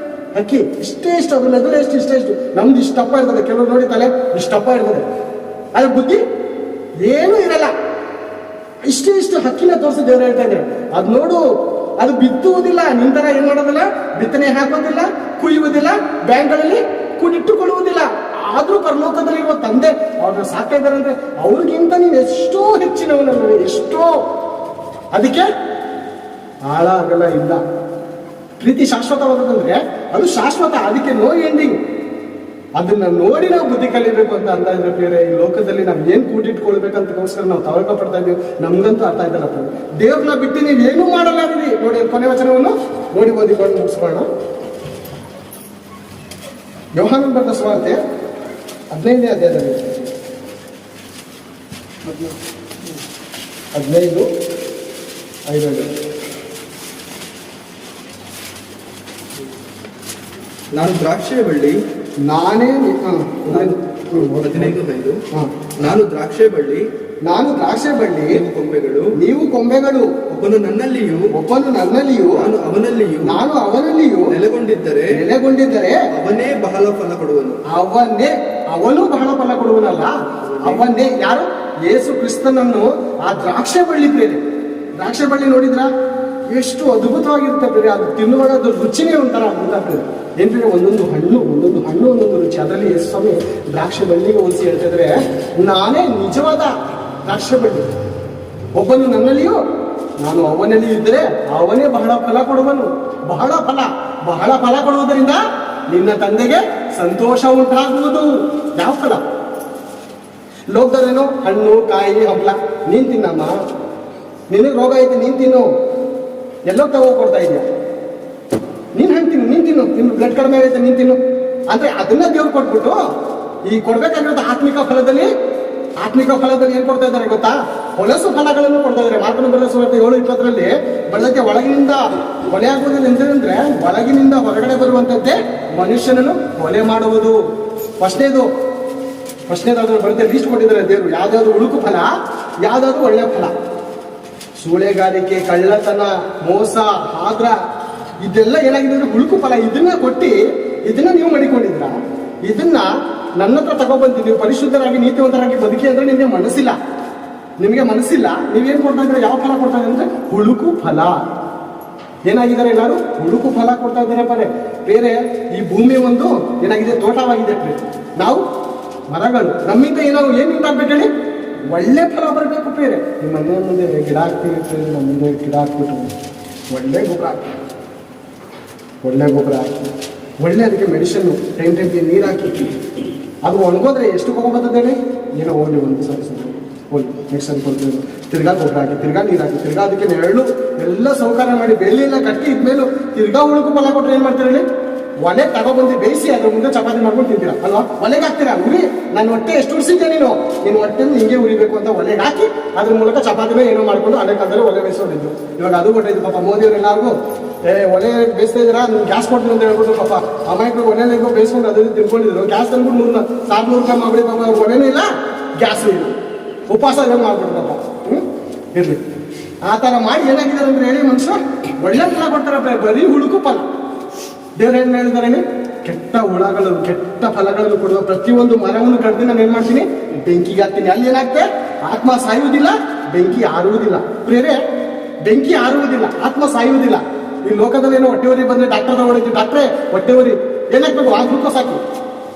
ಹಕ್ಕಿ ಇಷ್ಟೇ ಇಷ್ಟು, ಅದು ಮೆದುಳು ಎಷ್ಟು ಇಷ್ಟೇ ಇಷ್ಟು, ನಮ್ದು ಇಷ್ಟಪ್ಪ ಇರ್ತದೆ. ಕೆಲವರು ನೋಡಿ ತಲೆ ಇಷ್ಟಪ್ಪ ಇರ್ತದೆ, ಅದ್ರ ಬುದ್ಧಿ ಏನೂ ಇರಲ್ಲ. ಇಷ್ಟೇ ಇಷ್ಟು ಹಕ್ಕಿನ ತೋರಿಸಿ ದೇವರು ಹೇಳ್ತಾ ಇದ್ದಾರೆ. ಅದ್ ನೋಡು, ಅದು ಬಿತ್ತುವುದಿಲ್ಲ, ನಿಂತರ ಏನ್ ಮಾಡೋದಿಲ್ಲ, ಬಿತ್ತನೆ ಹಾಕೋದಿಲ್ಲ, ಕುಯ್ಯುವುದಿಲ್ಲ, ಬ್ಯಾಂಕ್ಗಳಲ್ಲಿ ಕೂಡಿಟ್ಟುಕೊಳ್ಳುವುದಿಲ್ಲ. ಆದ್ರೂ ಪರಲೋಕದಲ್ಲಿರುವ ತಂದೆ ಅವ್ರನ್ನ ಸಾಕ್ತಾ ಇದ್ದಾರೆ ಅಂದ್ರೆ ಅವ್ರಿಗಿಂತ ನೀನು ಎಷ್ಟೋ ಹೆಚ್ಚಿನವನಲ್ಲ, ಎಷ್ಟೋ. ಅದಕ್ಕೆ ಆಳ ಅಗಲ ಇಲ್ಲ. ಪ್ರೀತಿ ಶಾಶ್ವತವಾದದಂದ್ರೆ ಅದು ಶಾಶ್ವತ, ಅದಕ್ಕೆ ನೋ ಎಂಡಿಂಗ್. ಅದನ್ನ ನೋಡಿ ನಾವು ಬುದ್ಧಿ ಕಲಿಬೇಕು ಅಂತ ಅಂತ ಇದ್ರೆ ಬೇರೆ ಈ ಲೋಕದಲ್ಲಿ ನಾವು ಏನ್ ಕೂಡಿಟ್ಕೊಳ್ಬೇಕಂತಗೋಸ್ಕರ ನಾವು ತವಕ ಪಡ್ತಾ ಇದೀವಿ. ನಮ್ಗಂತೂ ಅರ್ಥ ಆಯ್ತಲ್ಲ. ದೇವ್ರನ್ನ ಬಿಟ್ಟು ನೀವು ಏನೂ ಮಾಡಲ್ಲ ನೋಡಿ. ಕೊನೆ ವಚನವನ್ನು ನೋಡಿ ಓದಿಕೊಂಡು ಮುಗಿಸ್ಕೊಳ್ಳೋಣ. ಯೋಹಾನನ ಬರೆದ ಸುವಾರ್ತೆ 15ನೇ ಅಧ್ಯಾಯದಲ್ಲಿ 15:5. ನಾನು ದ್ರಾಕ್ಷಿಯ ಬಳ್ಳಿ, ನಾನೇ 15:5. ನಾನು ದ್ರಾಕ್ಷಿಯ ಬಳ್ಳಿ, ನಾನು ದ್ರಾಕ್ಷಿ ಬಳ್ಳಿ, ನೀವು ಕೊಂಬೆಗಳು. ನೀವು ಕೊಂಬೆಗಳು. ಒಬ್ಬನು ನನ್ನಲ್ಲಿಯೂ ನಾನು ಅವನಲ್ಲಿಯೂ ನೆಲೆಗೊಂಡಿದ್ದರೆ ಅವನೇ ಬಹಳ ಫಲ ಕೊಡುವನು. ಅವನು ಬಹಳ ಫಲ ಕೊಡುವನಲ್ಲ, ಅವನ್ನೇ. ಯಾರು? ಯೇಸು ಕ್ರಿಸ್ತನನ್ನು ಆ ದ್ರಾಕ್ಷಿ ಬಳ್ಳಿ ಬೇರೆ. ದ್ರಾಕ್ಷಿ ಬಳ್ಳಿ ನೋಡಿದ್ರ ಎಷ್ಟು ಅದ್ಭುತವಾಗಿರುತ್ತೆ ಬೇರೆ. ಅದು ತಿನ್ನುವಾಗ ಅದು ರುಚಿನೇ ಒಂಥರ ಅದ್ಭುತ ಬೇರೆ. ಏನ್ರಿ, ಒಂದೊಂದು ಹಣ್ಣು ಒಂದೊಂದು ರುಚಿ. ಅದರಲ್ಲಿ ಯೇಸು ಸ್ವಾಮಿ ದ್ರಾಕ್ಷಿ ಬಳ್ಳಿಗೆ ಹೋಲಿಸಿ ಹೇಳ್ತಾ ಇದ್ರೆ, ನಾನೇ ನಿಜವಾದ ದ್ರಾಕ್ಷಿ ಬಳ್ಳಿ. ಒಬ್ಬನು ನನ್ನಲ್ಲಿಯೂ ನಾನು ಅವನಲ್ಲಿಯೂ ಇದ್ದರೆ ಅವನೇ ಬಹಳ ಫಲ ಕೊಡುವನು. ಬಹಳ ಫಲ ಕೊಡುವುದರಿಂದ ನಿನ್ನ ತಂದೆಗೆ ಸಂತೋಷ ಉಂಟಾಗುವುದು. ಯಾವ ಫಲ? ಲೋಕದಲ್ಲೇನೋ ಹಣ್ಣು, ಕಾಯಿ, ಹಂಪಲ ನೀನ್ ತಿನ್ನಮ್ಮ, ನಿನಗೆ ರೋಗ ಐತೆ ನೀನ್ ತಿನ್ನು, ಎಲ್ಲೋ ಕೊಡ್ತಾ ಇದೆಯಾ? ನೀನ್ ಹಣ್ಣು ತಿನ್ನು, ನಿನ್ನ ಬ್ಲಡ್ ಕಡಿಮೆ ಆಗೈತೆ ನೀನ್ ತಿನ್ನು ಅಂದ್ರೆ ಅದನ್ನ ದೇವ್ರು ಕೊಟ್ಬಿಟ್ಟು ಈ ಕೊಡ್ಬೇಕಾಗಿರೋದು ಆತ್ಮಿಕ ಫಲದಲ್ಲಿ ಏನ್ ಕೊಡ್ತಾ ಇದ್ದಾರೆ ಗೊತ್ತಾ? ಹೊಲಸು ಫಲಗಳನ್ನು ಕೊಡ್ತಾ ಇದ್ದಾರೆ. ಮಾರ್ಕನ ಬರೆದ ಸುವಾರ್ತೆ 7:20 ಬೆಳಗ್ಗೆ ಒಳಗಿನಿಂದ ಕೊಲೆ ಆಗುವುದಿಲ್ಲ ಎಂದ್ರೆ ಒಳಗಿನಿಂದ ಹೊರಗಡೆ ಬರುವಂತದ್ದೇ ಮನುಷ್ಯನನ್ನು ಕೊಲೆ ಮಾಡುವುದು. ಫಸ್ಟ್ನೇದು ಬರುತ್ತೆ, ಲೀಸ್ಟ್ ಕೊಟ್ಟಿದ್ದಾರೆ ದೇವರು. ಯಾವ್ದಾದ್ರು ಉಳುಕು ಫಲ, ಯಾವ್ದಾದ್ರು ಒಳ್ಳೆ ಫಲ. ಸೂಳೆಗಾರಿಕೆ, ಕಳ್ಳತನ, ಮೋಸ, ಆದ್ರ ಇದೆಲ್ಲ ಏನಾಗಿದೆ ಅಂದ್ರೆ ಉಳುಕು ಫಲ. ಇದನ್ನ ಕೊಟ್ಟು ಇದನ್ನ ನೀವು ಮಾಡಿಕೊಂಡಿದ್ರ, ಇದನ್ನ ನನ್ನ ಹತ್ರ ತಗೊಬಂದು ನೀವು ಪರಿಶುದ್ಧರಾಗಿ ನೀತಿವಂತರಾಗಿ ಬದುಕಿ ಅಂದ್ರೆ ನಿಮಗೆ ಮನಸ್ಸಿಲ್ಲ. ನೀವೇನ್ ಕೊಡ್ತಾ ಇದ್ರೆ, ಯಾವ ಫಲ ಕೊಡ್ತಾ ಇದ್ರೆ ಅಂದ್ರೆ ಹುಳುಕು ಫಲ. ಏನಾಗಿದ್ದಾರೆ ಎಲ್ಲರೂ? ಹುಳುಕು ಫಲ ಕೊಡ್ತಾ ಇದ್ದಾರೆ ಬೇರೆ. ಈ ಭೂಮಿ ಒಂದು ಏನಾಗಿದೆ? ತೋಟವಾಗಿದೆ. ನಾವು ಮರಗಳು. ನಮ್ಮಿಂದ ಏನ್ ಉಂಟಾಗ್ಬೇಕು ಹೇಳಿ? ಒಳ್ಳೆ ಫಲ ಬರಬೇಕು ಬೇರೆ. ನಿಮ್ಮ ಮನೆ ಮುಂದೆ ಗಿಡ ಹಾಕ್ತೀವಿ, ನಮ್ಮ ಮುಂದೆ ಗಿಡ ಹಾಕ್ಬಿಟ್ಟು ಒಳ್ಳೆ ಗೊಬ್ಬರ ಹಾಕಿ ಒಳ್ಳೆ ಅದಕ್ಕೆ ಮೆಡಿಸಿನ್ನು ಟೈಮ್ಗೆ ನೀರು ಹಾಕಿ ಅದು ಒಣಗೋದ್ರೆ ಎಷ್ಟು ಕೋಪ ಬರ್ತದೆ ಹೇಳಿ? ಏನೋ ಹೋಗ್ಲಿ ಒಂದು ಸರಿ ಹೋಗಿ ನೆಕ್ಸ್ಟ್ ಸರಿ ಕೊಡ್ತೀವಿ. ತಿರ್ಗಾ ಗೊಬ್ಬರ ಹಾಕಿ, ತಿರ್ಗಾ ನೀರು ಹಾಕಿ, ತಿರ್ಗಾ ಅದಕ್ಕೆ ನೆರಳು ಎಲ್ಲ ಸೌಕರ್ಯ ಮಾಡಿ ಬೆಳ್ಳಿ ಎಲ್ಲ ಕಟ್ಟಿ ಇದ್ಮೇಲೆ ತಿರ್ಗಾ ಉಳುಕು ಫಲ ಕೊಟ್ಟರೆ ಏನು ಮಾಡ್ತೀರಿ ಹೇಳಿ? ಒಲೆ ತಗೊಬಂದು ಬೇಯಿಸಿ ಅದ್ರ ಮುಂದೆ ಚಪಾತಿ ಮಾಡ್ಕೊಂಡು ತಿಂತೀರಾ ಅಲ್ವಾ? ಒಲೆಗೆ ಹಾಕ್ತೀರಾ, ಉರಿ. ನನ್ನ ಹೊಟ್ಟೆ ಎಷ್ಟು ಉರಿಸಿದ್ದೆ ನೀನು, ನಿನ್ನ ಹೊಟ್ಟೆ ಹಿಂಗೆ ಉರಿಬೇಕು ಅಂತ ಒಲೆಗೆ ಹಾಕಿ ಅದ್ರ ಮೂಲಕ ಚಪಾತಿನೇ ಏನೋ ಮಾಡ್ಕೊಂಡು ಹಳೆ ಕಾಲದಲ್ಲಿ ಒಲೆ ಬೇಯಿಸೋದಿದ್ದು. ಇವಾಗ ಅದು ಕೊಟ್ಟಿದ್ದು ಪಾಪ ಮೋದಿಯವ್ರು ಎಲ್ಲರಿಗೂ ಒಲೆ ಬೇಯಿಸ್ತಾ ಇದ್ದೀರಾ, ನೀವು ಗ್ಯಾಸ್ ಕೊಡ್ತೀನಿ ಅಂತ ಹೇಳ್ಬಿಟ್ಟು ಪಾಪ ಅಮಾಯಕರು ಒಲೆಗೂ ಬೇಯಿಸ್ಕೊಂಡು ಅದನ್ನು ತಿನ್ಕೊಂಡಿದ್ರು. ಗ್ಯಾಸ್ ತಂದ್ಬಿಟ್ಟು 400 ರೂಪಾಯಿ ಮಾಡ್ಬಿಡಿ ಪಾಪ. ಅವ್ರು ಒಲೆನೂ ಇಲ್ಲ, ಗ್ಯಾಸು ಇಲ್ಲ, ಉಪವಾಸ ಮಾಡ್ಬಿಟ್ಟು ಪಾಪ. ಇರ್ಲಿ, ಆ ಥರ ಮಾಡಿ ಏನಾಗಿದ್ದಾರೆ ಅಂದ್ರೆ ಹೇಳಿ, ಮನುಷ್ಯ ಒಳ್ಳೆ ಫಲ ಕೊಡ್ತಾರೆ, ಬರೀ ಹುಡುಕು ಫಲ. ದೇವ್ರು ಏನ್ ಹೇಳಿದಾರೆ? ಕೆಟ್ಟ ಹುಳಗಳು, ಕೆಟ್ಟ ಫಲಗಳನ್ನು ಕೊಡುವ ಪ್ರತಿಯೊಂದು ಮರವನ್ನು ಕಡ್ದು ನಾನು ಏನ್ ಮಾಡ್ತೀನಿ? ಬೆಂಕಿಗೆ ಹಾಕ್ತೀನಿ. ಅಲ್ಲಿ ಏನಾಗ್ತದೆ? ಆತ್ಮ ಸಾಯುವುದಿಲ್ಲ, ಬೆಂಕಿ ಆರುವುದಿಲ್ಲ. ಪ್ರೇರೆ, ಬೆಂಕಿ ಆರುವುದಿಲ್ಲ, ಆತ್ಮ ಸಾಯುವುದಿಲ್ಲ. ಈ ಲೋಕದಲ್ಲಿ ಏನೋ ಹೊಟ್ಟೆವರಿ ಬಂದ್ರೆ ಡಾಕ್ಟರ್ ತಗೊಂಡಿದ್ವಿ, ಡಾಕ್ಟ್ರೇ ಹೊಟ್ಟೆವರಿ ಏನಾಗ್ಬೇಕು? ಗ್ಲೂಕೋಸ್ ಹಾಕಿ.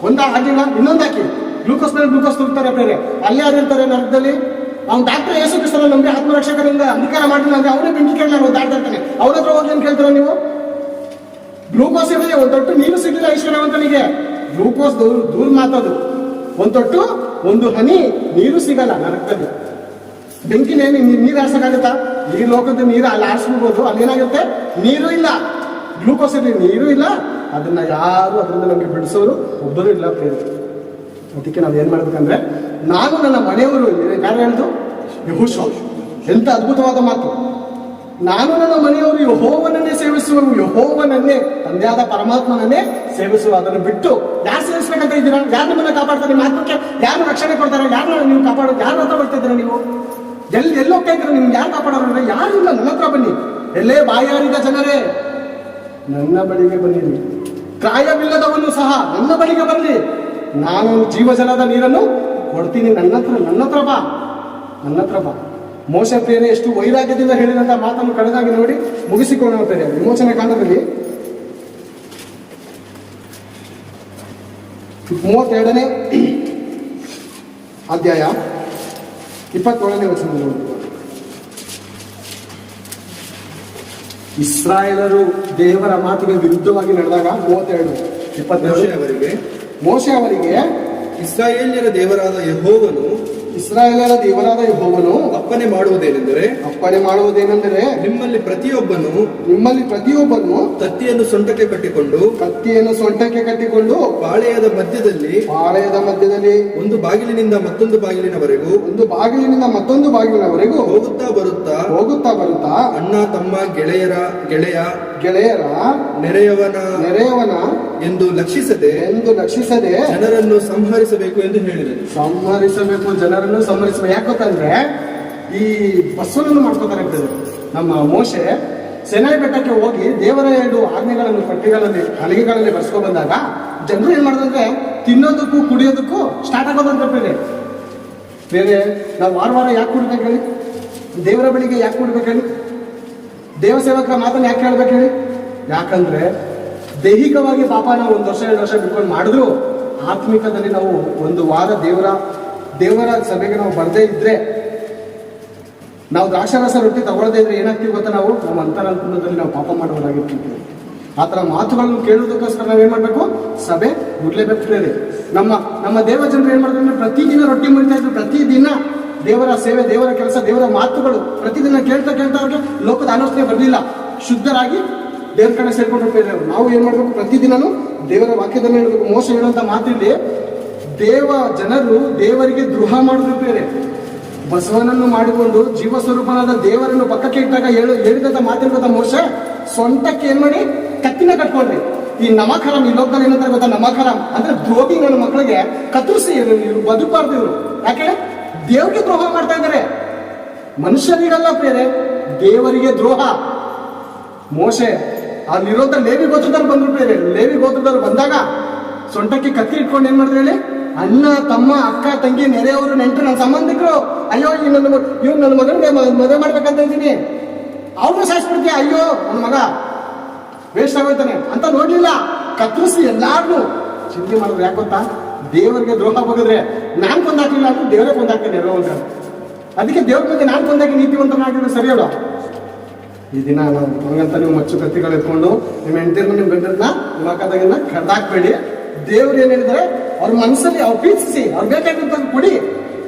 ಒಂದ ಆಗಿಲ್ಲ ಇನ್ನೊಂದು ಹಾಕಿ ಗ್ಲೂಕೋಸ್ ಮೇಲೆ ಗ್ಲೂಕೋಸ್ ತುರ್ತಾರೆ ಬೇರೆ. ಅಲ್ಲಿ ಯಾರು ಇರ್ತಾರೆ ನರಕದಲ್ಲಿ? ಅವ್ನು ಡಾಕ್ಟರ್ ಯೇಸು ಕ್ರಿಸ್ತನ ನಂಬಿ ಆತ್ಮರಕ್ಷಕರಿಂದ ಅಂಗೀಕಾರ ಮಾಡಿಲ್ಲ ಅಂದ್ರೆ ಅವನೇ ಬೆಂಕಿ ಕೇಳಲ್ಲ ಓದಾಡ್ತಾ ಇರ್ತಾನೆ. ಅವ್ರ ಹತ್ರ ಹೋಗಿ ಏನ್ ಕೇಳ್ತಾರ ನೀವು? ಗ್ಲೂಕೋಸ್ ಇರಲಿ, ಒಂದ್ ತೊಟ್ಟು ನೀರು ಸಿಗಲಿಲ್ಲ ಐಶ್ವರ್ಯವಂತನಿಗೆ. ಗ್ಲೂಕೋಸ್ ದೂರ ಮಾತದು. ಒಂದ್ ತೊಟ್ಟು ಒಂದು ಹನಿ ನೀರು ಸಿಗಲ್ಲ ನರಕದಲ್ಲಿ. ಬೆಂಕಿನೇ ನೀರು ಆರ್ಸಕ್ಕಾಗತ್ತಾ? ಈ ಲೋಕದ ನೀರು ಅಲ್ಲಿ ಆರಿಸ್ಬಿಡ್ಬೋದು. ಅಲ್ಲಿ ಏನಾಗುತ್ತೆ? ನೀರು ಇಲ್ಲ, ಗ್ಲೂಕೋಸ್ ಇರಲಿ, ನೀರು ಇಲ್ಲ. ಅದನ್ನ ಯಾರು ಅದರಿಂದ ನಮಗೆ ಬಿಡಿಸೋರು ಒಬ್ಬರು ಇಲ್ಲ ಪ್ರೇರೆ. ಅದಕ್ಕೆ ನಾವು ಏನ್ ಮಾಡ್ಬೇಕಂದ್ರೆ, ನಾನು ನನ್ನ ಮನೆಯವರು, ಯಾರು ಹೇಳಿದ್ರು? ಯೆಹೋಶುವ. ಎಂತ ಅದ್ಭುತವಾದ ಮಾತು. ನಾನು ನನ್ನ ಮನೆಯವರು ಯೆಹೋವನನ್ನೇ ಸೇವಿಸುವರು, ಯೆಹೋವನನ್ನೇ, ತಂದೆಯಾದ ಪರಮಾತ್ಮನನ್ನೇ ಸೇವಿಸುವ. ಅದನ್ನು ಬಿಟ್ಟು ಯಾರು ಸೇವಿಸ್ಬೇಕಂತ ಇದ್ದೀರಾ? ಯಾರು ನಿಮ್ಮನ್ನ ಕಾಪಾಡ್ತಾರೆ? ನಿಮ್ಮ ಆತ್ಮಕ್ಕೆ ಯಾರು ರಕ್ಷಣೆ ಕೊಡ್ತಾರೆ? ಯಾರನ್ನ ನೀವು ಕಾಪಾಡೋದು? ಯಾರು ಹತ್ರ ಬರ್ತಾ ಇದ್ದೀರಾ ನೀವು? ಎಲ್ಲಿ ಹೋಗ್ತಾ ಇದ್ದೀರಾ? ನಿಮ್ಗೆ ಯಾರು ಕಾಪಾಡೋರು? ಯಾರು ಇಲ್ಲ. ನನ್ನ ಹತ್ರ ಬನ್ನಿ. ಎಲ್ಲೇ ಬಾಯಾರಿದ ಜನರೇ ನನ್ನ ಬಳಿಗೆ ಬನ್ನಿರಿ, ಕ್ರಾಯವಿಲ್ಲದವನು ಸಹ ನನ್ನ ಬಳಿಗೆ ಬರಲಿ, ನಾನು ಜೀವಜಲದ ನೀರನ್ನು ಕೊಡ್ತೀನಿ. ನನ್ನ ಹತ್ರ ಬಾ, ನನ್ನ ಹತ್ರ ಬಾ. ಮೋಶೆ ಪ್ರೇರೆ ಎಷ್ಟು ವೈರಾಗ್ಯದಿಂದ ಹೇಳಿದಂತ ಮಾತನ್ನು ಕಳೆದಾಗಿ ನೋಡಿ ಮುಗಿಸಿಕೊಳ್ಳುವ ಪ್ರೇರೆ. ವಿಮೋಚನೆ ಕಾಂಡದಲ್ಲಿ 32ನೇ ಅಧ್ಯಾಯ 27ನೇ ವಚನ ನೋಡಿ. ಇಸ್ರಾಯೇಲರು ದೇವರ ಮಾತಿಗೆ ವಿರುದ್ಧವಾಗಿ ನಡೆದಾಗ 32:27 ಮೋಶೆ ಅವರಿಗೆ ಇಸ್ರಾಯೇಲ್ಯರ ದೇವರಾದ ಯೆಹೋವನು ಅಪ್ಪಣೆ ಮಾಡುವುದೇನೆಂದರೆ ನಿಮ್ಮಲ್ಲಿ ಪ್ರತಿಯೊಬ್ಬನು ಕತ್ತಿಯನ್ನು ಸೊಂಟಕ್ಕೆ ಕಟ್ಟಿಕೊಂಡು ಪಾಳೆಯದ ಮಧ್ಯದಲ್ಲಿ ಒಂದು ಬಾಗಿಲಿನಿಂದ ಮತ್ತೊಂದು ಬಾಗಿಲಿನವರೆಗೂ ಹೋಗುತ್ತಾ ಬರುತ್ತಾ ಅಣ್ಣ ತಮ್ಮ ಗೆಳೆಯರ ನೆರೆಯವನ ಎಂದು ಲಕ್ಷಿಸದೆ ಜನರನ್ನು ಸಂಹರಿಸಬೇಕು ಎಂದು ಹೇಳಿದರು. ಜನರನ್ನು ಸಂಹರಿಸಬೇಕು. ಯಾಕೆ ಗೊತ್ತಂದ್ರೆ ಈ ಬಸವನನ್ನು ಮಾಡ್ಕೋತಾರೆ. ನಮ್ಮ ಮೋಶೆ ಸೆನಾಯಿ ಬೆಟ್ಟಕ್ಕೆ ಹೋಗಿ ದೇವರ 2 ಆಜ್ಞೆಗಳನ್ನು ಪಟ್ಟಿಗಳಲ್ಲಿ ಹಲಿಗೆಗಳಲ್ಲಿ ಬರ್ಸ್ಕೊ ಬಂದಾಗ ಜನರು ಏನ್ ಮಾಡೋದಂದ್ರೆ ತಿನ್ನೋದಕ್ಕೂ ಕುಡಿಯೋದಕ್ಕೂ ಸ್ಟಾರ್ಟ್ ಆಗೋದಂತ ಬೇರೆ. ನಾವು ವಾರ ಯಾಕೆ ಕುಡ್ಬೇಕು ಹೇಳಿ? ದೇವರ ಬಳಿಗೆ ಯಾಕೆ ಕುಡ್ಬೇಕು ಹೇಳಿ? ದೇವ ಸೇವಕರ ಮಾತನ್ನು ಯಾಕೆ ಹೇಳ್ಬೇಕು ಹೇಳಿ? ಯಾಕಂದ್ರೆ ದೈಹಿಕವಾಗಿ ಪಾಪ ನಾವು 1 ವರ್ಷ 2 ವರ್ಷ ಬಿಟ್ಕೊಂಡು ಮಾಡಿದ್ರು, ಆತ್ಮಿಕದಲ್ಲಿ ನಾವು 1 ವಾರ ದೇವರ ಸಭೆಗೆ ನಾವು ಬರದೇ ಇದ್ರೆ, ನಾವು ದ್ರಾಕ್ಷಾರಸ ರೊಟ್ಟಿ ತಗೊಳ್ಳದೇ ಇದ್ರೆ ಏನಾಗ್ತೀವಿ ಗೊತ್ತಾ? ನಾವು ನಮ್ಮ ಅಂತರಾತ್ಮದಲ್ಲಿ ನಾವು ಪಾಪ ಮಾಡೋರಾಗಿರ್ತೀವಿ. ಆ ಥರ ಮಾತುಗಳನ್ನು ಕೇಳೋದಕ್ಕೋಸ್ಕರ ನಾವೇನ್ ಮಾಡ್ಬೇಕು? ಸಭೆ ಬಿಡ್ಲೇಬೇಕು. ನಮ್ಮ ದೇವ ಜನರು ಏನ್ ಮಾಡಿದ್ರೆ ಪ್ರತಿದಿನ ರೊಟ್ಟಿ ಮುರಿತಾ ಇದ್ರು. ಪ್ರತಿದಿನ ದೇವರ ಸೇವೆ, ದೇವರ ಕೆಲಸ, ದೇವರ ಮಾತುಗಳು ಪ್ರತಿದಿನ ಕೇಳ್ತಾ ಅವ್ರಿಗೆ ಲೋಕದ ಆಲೋಚನೆ ಬರಲಿಲ್ಲ. ಶುದ್ಧರಾಗಿ ದೇವ್ರ ಕಡೆ ಸೇರ್ಕೊಂಡಿರ್ತಾರೆ. ನಾವು ಏನ್ ಮಾಡ್ಬೇಕು? ಪ್ರತಿದಿನನೂ ದೇವರ ವಾಕ್ಯದಲ್ಲಿ ಹೇಳ್ಬೇಕು. ಮೋಸ ಹೇಳುವಂತ ಮಾತಿಲ್ಲಿ ದೇವ ಜನರು ದೇವರಿಗೆ ದ್ರೋಹ ಮಾಡಿದ್ರು. ಬಸವನನ್ನು ಮಾಡಿಕೊಂಡು ಜೀವ ಸ್ವರೂಪನಾದ ದೇವರನ್ನು ಪಕ್ಕಕ್ಕೆ ಇಟ್ಟಾಗ ಹೇಳಿದಂತ ಮಾತಿರ್ಬೇಕ ಮೋಸ ಸೊಂಟಕ್ಕೆ ಏನ್ ಮಾಡಿ ಕತ್ತಿನ ಕಟ್ಕೊಂಡ್ರಿ. ಈ ನಮಖರಂ ಈ ಲೋಕದಲ್ಲಿ ಏನಂತಾರೆ ಗೊತ್ತಾ? ನಮಖರಂ ಅಂದ್ರೆ ದ್ರೋಹಿ ನನ್ನ ಮಕ್ಕಳಿಗೆ ಕತ್ತರಿಸಿ ಇವ್ರು ಬದುಕಬಾರ್ದು. ಇವರು ಯಾಕೆ ದೇವರಿಗೆ ದ್ರೋಹ ಮಾಡ್ತಾ ಇದ್ದಾರೆ? ಮನುಷ್ಯರಿಗಲ್ಲ ಬೇರೆ, ದೇವರಿಗೆ ದ್ರೋಹ. ಮೋಶೆ ಅಲ್ಲಿರೋಂಥ ಲೇವಿ ಗೋತ್ರದವ್ರು ಬಂದ್ರು ಬೇರೆ. ಲೇವಿ ಗೋತ್ರದವ್ರು ಬಂದಾಗ ಸೊಂಟಕ್ಕೆ ಕತ್ತಿ ಇಟ್ಕೊಂಡು ಏನ್ ಮಾಡಿದ್ರೆ ಹೇಳಿ? ಅಣ್ಣ ತಮ್ಮ ಅಕ್ಕ ತಂಗಿ ನೆರೆಯವರು ನೆಂಟರು ನನ್ನ ಸಂಬಂಧಿಕರು, ಅಯ್ಯೋ ಇವ್ರು ನನ್ನ ಮಗನಿಗೆ ಮದುವೆ ಮಾಡ್ಬೇಕಂತ ಇದ್ದೀನಿ, ಅವ್ರನ್ನ ಸಾಯಿಸ್ಬಿಡ್ತೀಯ, ಅಯ್ಯೋ ನನ್ನ ಮಗ ವೇಸ್ಟ್ ಆಗೋಯ್ತಾನೆ ಅಂತ ನೋಡ್ಲಿಲ್ಲ. ಕತ್ತರಿಸಿ ಎಲ್ಲಾರ್ನು ಚಿಂತೆ ಮಾಡಿದ್ರು. ಯಾಕೆ ಗೊತ್ತಾ? ದೇವರಿಗೆ ದ್ರೋಹ ಬಗೆದ್ರೆ ನಾನ್ ಕೊಂದಾಕ್ಲಿಲ್ಲ ಅಂದ್ರೆ ದೇವರೇ ಕೊಂದಾಕ್ತೇನೆ ಎಲ್ಲೋ ಅಂತ. ಅದಕ್ಕೆ ದೇವ್ರ ಬಗ್ಗೆ ನಾನು ಕೊಂದಾಕಿ ನೀತಿವಂತನಾಗಿದ್ರೆ ಸರಿ ಅಲ್ಲ. ಈ ದಿನ ನಾವು ಮಗಂತ ನೀವು ಮಚ್ಚು ಕತ್ತಿಗಳು ಎತ್ಕೊಂಡು ನಿಮ್ಮ ಹೆಂಡತಿರ್ನ ನಿಮ್ಮ ಗಂಡರನ್ನ ನಿಮ್ಮ ಅಕ್ಕದಾಗಿನ ಕಡ್ದಾಕ್ಬೇಡಿ. ದೇವ್ರು ಏನ್ ಹೇಳಿದ್ರೆ ಅವ್ರ ಮನಸ್ಸಲ್ಲಿ ಅವ್ರು ಪ್ರೀತಿಸಿ, ಅವ್ರು ಬೇಕಾಗಿದ್ದ ಕೊಡಿ,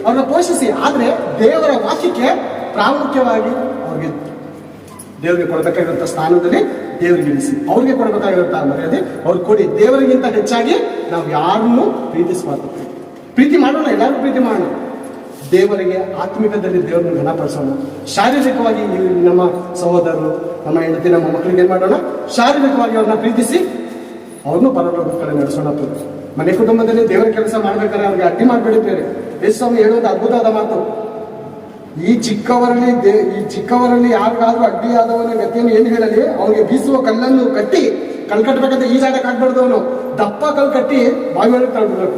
ಅವ್ರನ್ನ ಪೋಷಿಸಿ. ಆದ್ರೆ ದೇವರ ವಾಕ್ಯಕ್ಕೆ ಪ್ರಾಮುಖ್ಯವಾಗಿ ದೇವರಿಗೆ ಕೊಡಬೇಕಾಗಿರುತ್ತ ಸ್ಥಾನದಲ್ಲಿ ದೇವರಿಗೆ ಇಳಿಸಿ, ಅವ್ರಿಗೆ ಕೊಡಬೇಕಾಗಿರುತ್ತ ಮರ್ಯಾದೆ ಅವ್ರು ಕೊಡಿ. ದೇವರಿಗಿಂತ ಹೆಚ್ಚಾಗಿ ನಾವು ಯಾರನ್ನು ಪ್ರೀತಿಸಬಾರ್ದು. ಪ್ರೀತಿ ಮಾಡೋಣ, ಎಲ್ಲರೂ ಪ್ರೀತಿ ಮಾಡೋಣ. ದೇವರಿಗೆ ಆತ್ಮಿಕದಲ್ಲಿ ದೇವರನ್ನು ಘನಪಡಿಸೋಣ. ಶಾರೀರಿಕವಾಗಿ ನಮ್ಮ ಸಹೋದರರು, ನಮ್ಮ ಹೆಂಡತಿ, ನಮ್ಮ ಮಕ್ಕಳಿಗೆ ಏನ್ ಮಾಡೋಣ? ಶಾರೀರಿಕವಾಗಿ ಅವ್ರನ್ನ ಪ್ರೀತಿಸಿ ಅವ್ರನ್ನೂ ಪರಲೋಕದ ಕಡೆ ನಡೆಸೋಣ. ಮನೆ ಕುಟುಂಬದಲ್ಲಿ ದೇವರ ಕೆಲಸ ಮಾಡ್ಬೇಕಾದ್ರೆ ಅವ್ರಿಗೆ ಅಡ್ಡಿ ಮಾಡಬೇಡಿ. ಬೇರೆ ಯೇಸುಸ್ವಾಮಿ ಹೇಳುವುದು ಅದ್ಭುತವಾದ ಮಾತು. ಈ ಚಿಕ್ಕವರಲ್ಲಿ ಯಾರಿಗಾದ್ರೂ ಅಡ್ಡಿಯಾದವನ ಗತಿಯನ್ನು ಏನು ಹೇಳಲಿ? ಅವನಿಗೆ ಬೀಸುವ ಕಲ್ಲನ್ನು ಕಟ್ಟಿ ಕಲ್ ಕಟ್ಟಬೇಕಂತ ಈಜಾಡಕ್ಕೆ ಆಗ್ಬಾರ್ದು. ಅವನು ದಪ್ಪ ಕಲ್ ಕಟ್ಟಿ ಬಾವಿ ಒಳಗೆ ತಳ್ಬಿಡ್ಬೇಕು.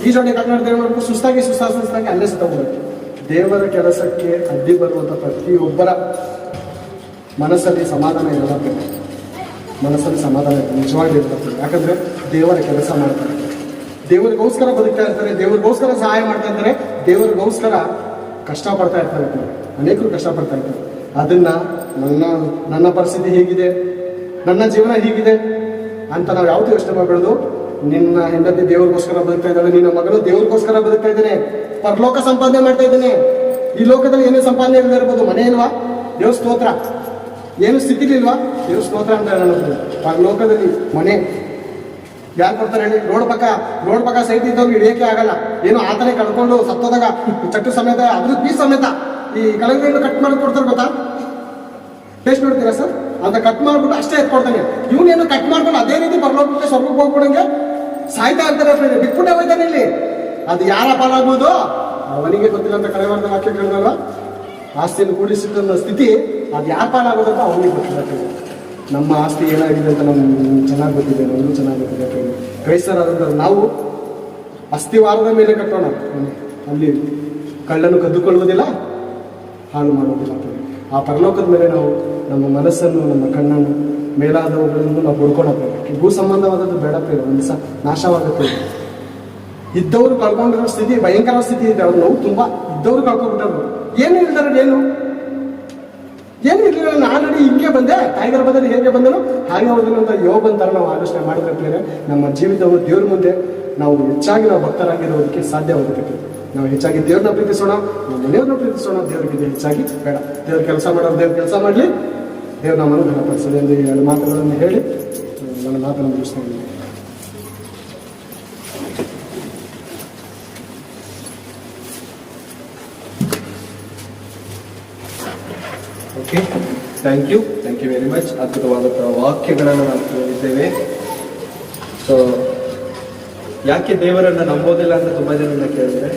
ಈಜೋಡೆ ಕಲ್ನಾಡ್ತಾ ಮಾಡ್ಬೇಕು. ಸುಸ್ತಾಗಿ ಅಲ್ಲೇ ಸುತ್ತಬೇಕು. ದೇವರ ಕೆಲಸಕ್ಕೆ ಅಡ್ಡಿ ಬರುವಂತ ಪ್ರತಿಯೊಬ್ಬರ ಮನಸ್ಸಲ್ಲಿ ಸಮಾಧಾನ ಇರಬೇಕು. ಮನಸ್ಸಲ್ಲಿ ಸಮಾಧಾನ ಇರ್ತದೆ, ನಿಜವಾಗಿ ಇರ್ತದೆ. ಯಾಕಂದರೆ ದೇವರ ಕೆಲಸ ಮಾಡ್ತಾರೆ, ದೇವರಿಗೋಸ್ಕರ ಬದುಕ್ತಾ ಇರ್ತಾರೆ, ದೇವರಿಗೋಸ್ಕರ ಸಹಾಯ ಮಾಡ್ತಾ ಇರ್ತಾರೆ, ದೇವರಿಗೋಸ್ಕರ ಕಷ್ಟಪಡ್ತಾ ಇರ್ತಾರೆ. ಅನೇಕರು ಕಷ್ಟಪಡ್ತಾ ಇರ್ತಾರೆ. ಅದನ್ನು ನನ್ನ ಪರಿಸ್ಥಿತಿ ಹೀಗಿದೆ, ನನ್ನ ಜೀವನ ಹೀಗಿದೆ ಅಂತ ನಾವು ಯಾವತ್ತೂ ಯೋಚನೆ ಮಾಡಬಾರ್ದು. ನಿನ್ನ ಹೆಂಡತಿ ದೇವ್ರಿಗೋಸ್ಕರ ಬದುಕ್ತಾ ಇದ್ದಾಳೆ, ನಿನ್ನ ಮಗಳು ದೇವ್ರಿಗೋಸ್ಕರ ಬದುಕ್ತಾ ಇದ್ದಾನೆ, ಪರಲೋಕ ಸಂಪಾದನೆ ಮಾಡ್ತಾ ಇದ್ದಾನೆ. ಈ ಲೋಕದಲ್ಲಿ ಏನೇ ಸಂಪಾದನೆ ಇಲ್ಲದೆ ಇರ್ಬೋದು, ಮನೆ ಇಲ್ವಾ, ದೇವ್ರ ಸ್ತೋತ್ರ. ಏನು ಸ್ಥಿತಿಲಿಲ್ವಾ, ದೇವ್ರ ಸ್ತೋತ್ರ ಅಂತ ಹೇಳೋದು. ಪರಲೋಕದಲ್ಲಿ ಮನೆ ಯಾರು ಕೊಡ್ತಾರೆ ಹೇಳಿ? ರೋಡ್ ಪಕ್ಕ ಸೈಟ್ ಇದ್ದವ್ರಿಗೆ ಹಿಡಿಯೋಕೆ ಆಗಲ್ಲ. ಏನು ಆತನೇ ಕಳ್ಕೊಂಡು ಸತ್ತೋದಾಗ ಚಟ್ಟು ಸಮೇತ ಅದ್ರ ಪೀಸ್ ಸಮೇತ ಈ ಕಲಂಗಡಿಯನ್ನು ಕಟ್ ಮಾಡಿ ಕೊಡ್ತಾರೆ ಗೊತ್ತಾ? ಟೇಸ್ಟ್ ನೋಡ್ತೀರಾ ಸರ್? ಅಂತ ಕಟ್ ಮಾಡ್ಬಿಟ್ಟು ಅಷ್ಟೇ ಎತ್ಕೊಡ್ತಾನೆ. ಇವನೇನು ಕಟ್ ಮಾಡ್ಕೊಂಡು ಅದೇ ರೀತಿ ಪರಲೋಕಕ್ಕೆ ಸ್ವರ್ಗಕ್ಕೆ ಹೋಗ್ಬಿಡಂಗೆ ಸಾಯ್ತಾ ಇರ್ತಾರೆ. ಬಿಟ್ಬಿಟ್ಟೆ ಹೋಯ್ತಾನೆ ಇಲ್ಲಿ. ಅದು ಯಾರ ಪಾಲಾಗ್ಬೋದು ಅವನಿಗೆ ಗೊತ್ತಿಲ್ಲ ಅಂತ ಕಳೆವಾರದ ವಾಕ್ಯ ಕೇಳಿದಲ್ವ? ಆಸ್ತಿಯನ್ನು ಕೂಡಿಸಿದ ಸ್ಥಿತಿ ಅದು ಯಾರ ಪಾಲಾಗೋದಂತ ಅವನಿಗೆ ಗೊತ್ತಿಲ್ಲ. ನಮ್ಮ ಆಸ್ತಿ ಏನಾಗಿದೆ ಅಂತ ನಮ್ಗೆ ಚೆನ್ನಾಗಿ ಗೊತ್ತಿದೆ, ನಮಗೂ ಚೆನ್ನಾಗಿ ಗೊತ್ತಿದೆ. ಕ್ರೈಸ್ತರಾದಂಥ ನಾವು ಅಸ್ಥಿವಾರದ ಮೇಲೆ ಕಟ್ಟೋಣ. ಅಲ್ಲಿ ಕಳ್ಳನ್ನು ಕದ್ದುಕೊಳ್ಳುವುದಿಲ್ಲ, ಹಾಳು ಮಾಡುವುದಿಲ್ಲ. ಆ ಪರಲೋಕದ ಮೇಲೆ ನಾವು ನಮ್ಮ ಮನಸ್ಸನ್ನು, ನಮ್ಮ ಕಣ್ಣನ್ನು, ಮೇಲಾದವುಗಳನ್ನು ನಾವು ಹುಡ್ಕೊಳ್ಳೋಕೆ. ಭೂ ಸಂಬಂಧವಾದದ್ದು ಬೇಡ ಪ್ರೇರ, ಒಂದು ದಿವಸ ನಾಶವಾಗುತ್ತೆ. ಇದ್ದವರು ಕಳ್ಕೊಂಡಿರೋ ಸ್ಥಿತಿ ಭಯಂಕರ ಸ್ಥಿತಿ ಇದೆ. ಅವ್ರು ನೋವು ತುಂಬ ಇದ್ದವರು ಕಳ್ಕೊಂಡ್ಬಿಟ್ಟವ್ರು. ಏನು ಇಲ್ದಾರೆ, ಏನು ಇರಲಿಲ್ಲ. ನಾನು ಆಲ್ರೆಡಿ ಹಿಂಗೆ ಬಂದೆ, ತಾಯಿ ಗರ್ಭದಲ್ಲಿ ಹೇಗೆ ಬಂದನು ಹಾಗೆ ಹೋದನು ಅಂತ ಯೋಬನ ಥರ ನಾವು ಆಲೋಚನೆ ಮಾಡಿದ್ರೆ ನಮ್ಮ ಜೀವಿತವನ್ನು ದೇವ್ರ ಮುಂದೆ ನಾವು ಹೆಚ್ಚಾಗಿ ನಾವು ಭಕ್ತರಾಗಿರೋದಕ್ಕೆ ಸಾಧ್ಯವಾಗುತ್ತೆ. ನಾವು ಹೆಚ್ಚಾಗಿ ದೇವ್ರನ್ನ ಪ್ರೀತಿಸೋಣ, ನಮ್ಮ ಮನೆಯವ್ರನ್ನ ಪ್ರೀತಿಸೋಣ. ದೇವ್ರಿಗೆ ಹೆಚ್ಚಾಗಿ ಬೇಡ. ದೇವ್ರ ಕೆಲಸ ಮಾಡೋರು ದೇವ್ರ ಕೆಲಸ ಮಾಡಲಿ, ದೇವ್ರ ನಮ್ಮನ್ನು ಘನಪಡಿಸಲಿ ಎಂದು 2 ಮಾತುಗಳನ್ನು ಹೇಳಿ ನನ್ನ ಮಾತನ್ನು ಮುಗಿಸ್ತಾ ಇದ್ದೀನಿ. Okay, thank you very much. ಅದ್ಭುತವಾದಂಥ ವಾಕ್ಯಗಳನ್ನು ನಾವು ಕೇಳಿದ್ದೇವೆ. ಸೊ ಯಾಕೆ ದೇವರನ್ನು ನಂಬೋದಿಲ್ಲ ಅಂತ ತುಂಬ ಜನ ಕೇಳಿದ್ರೆ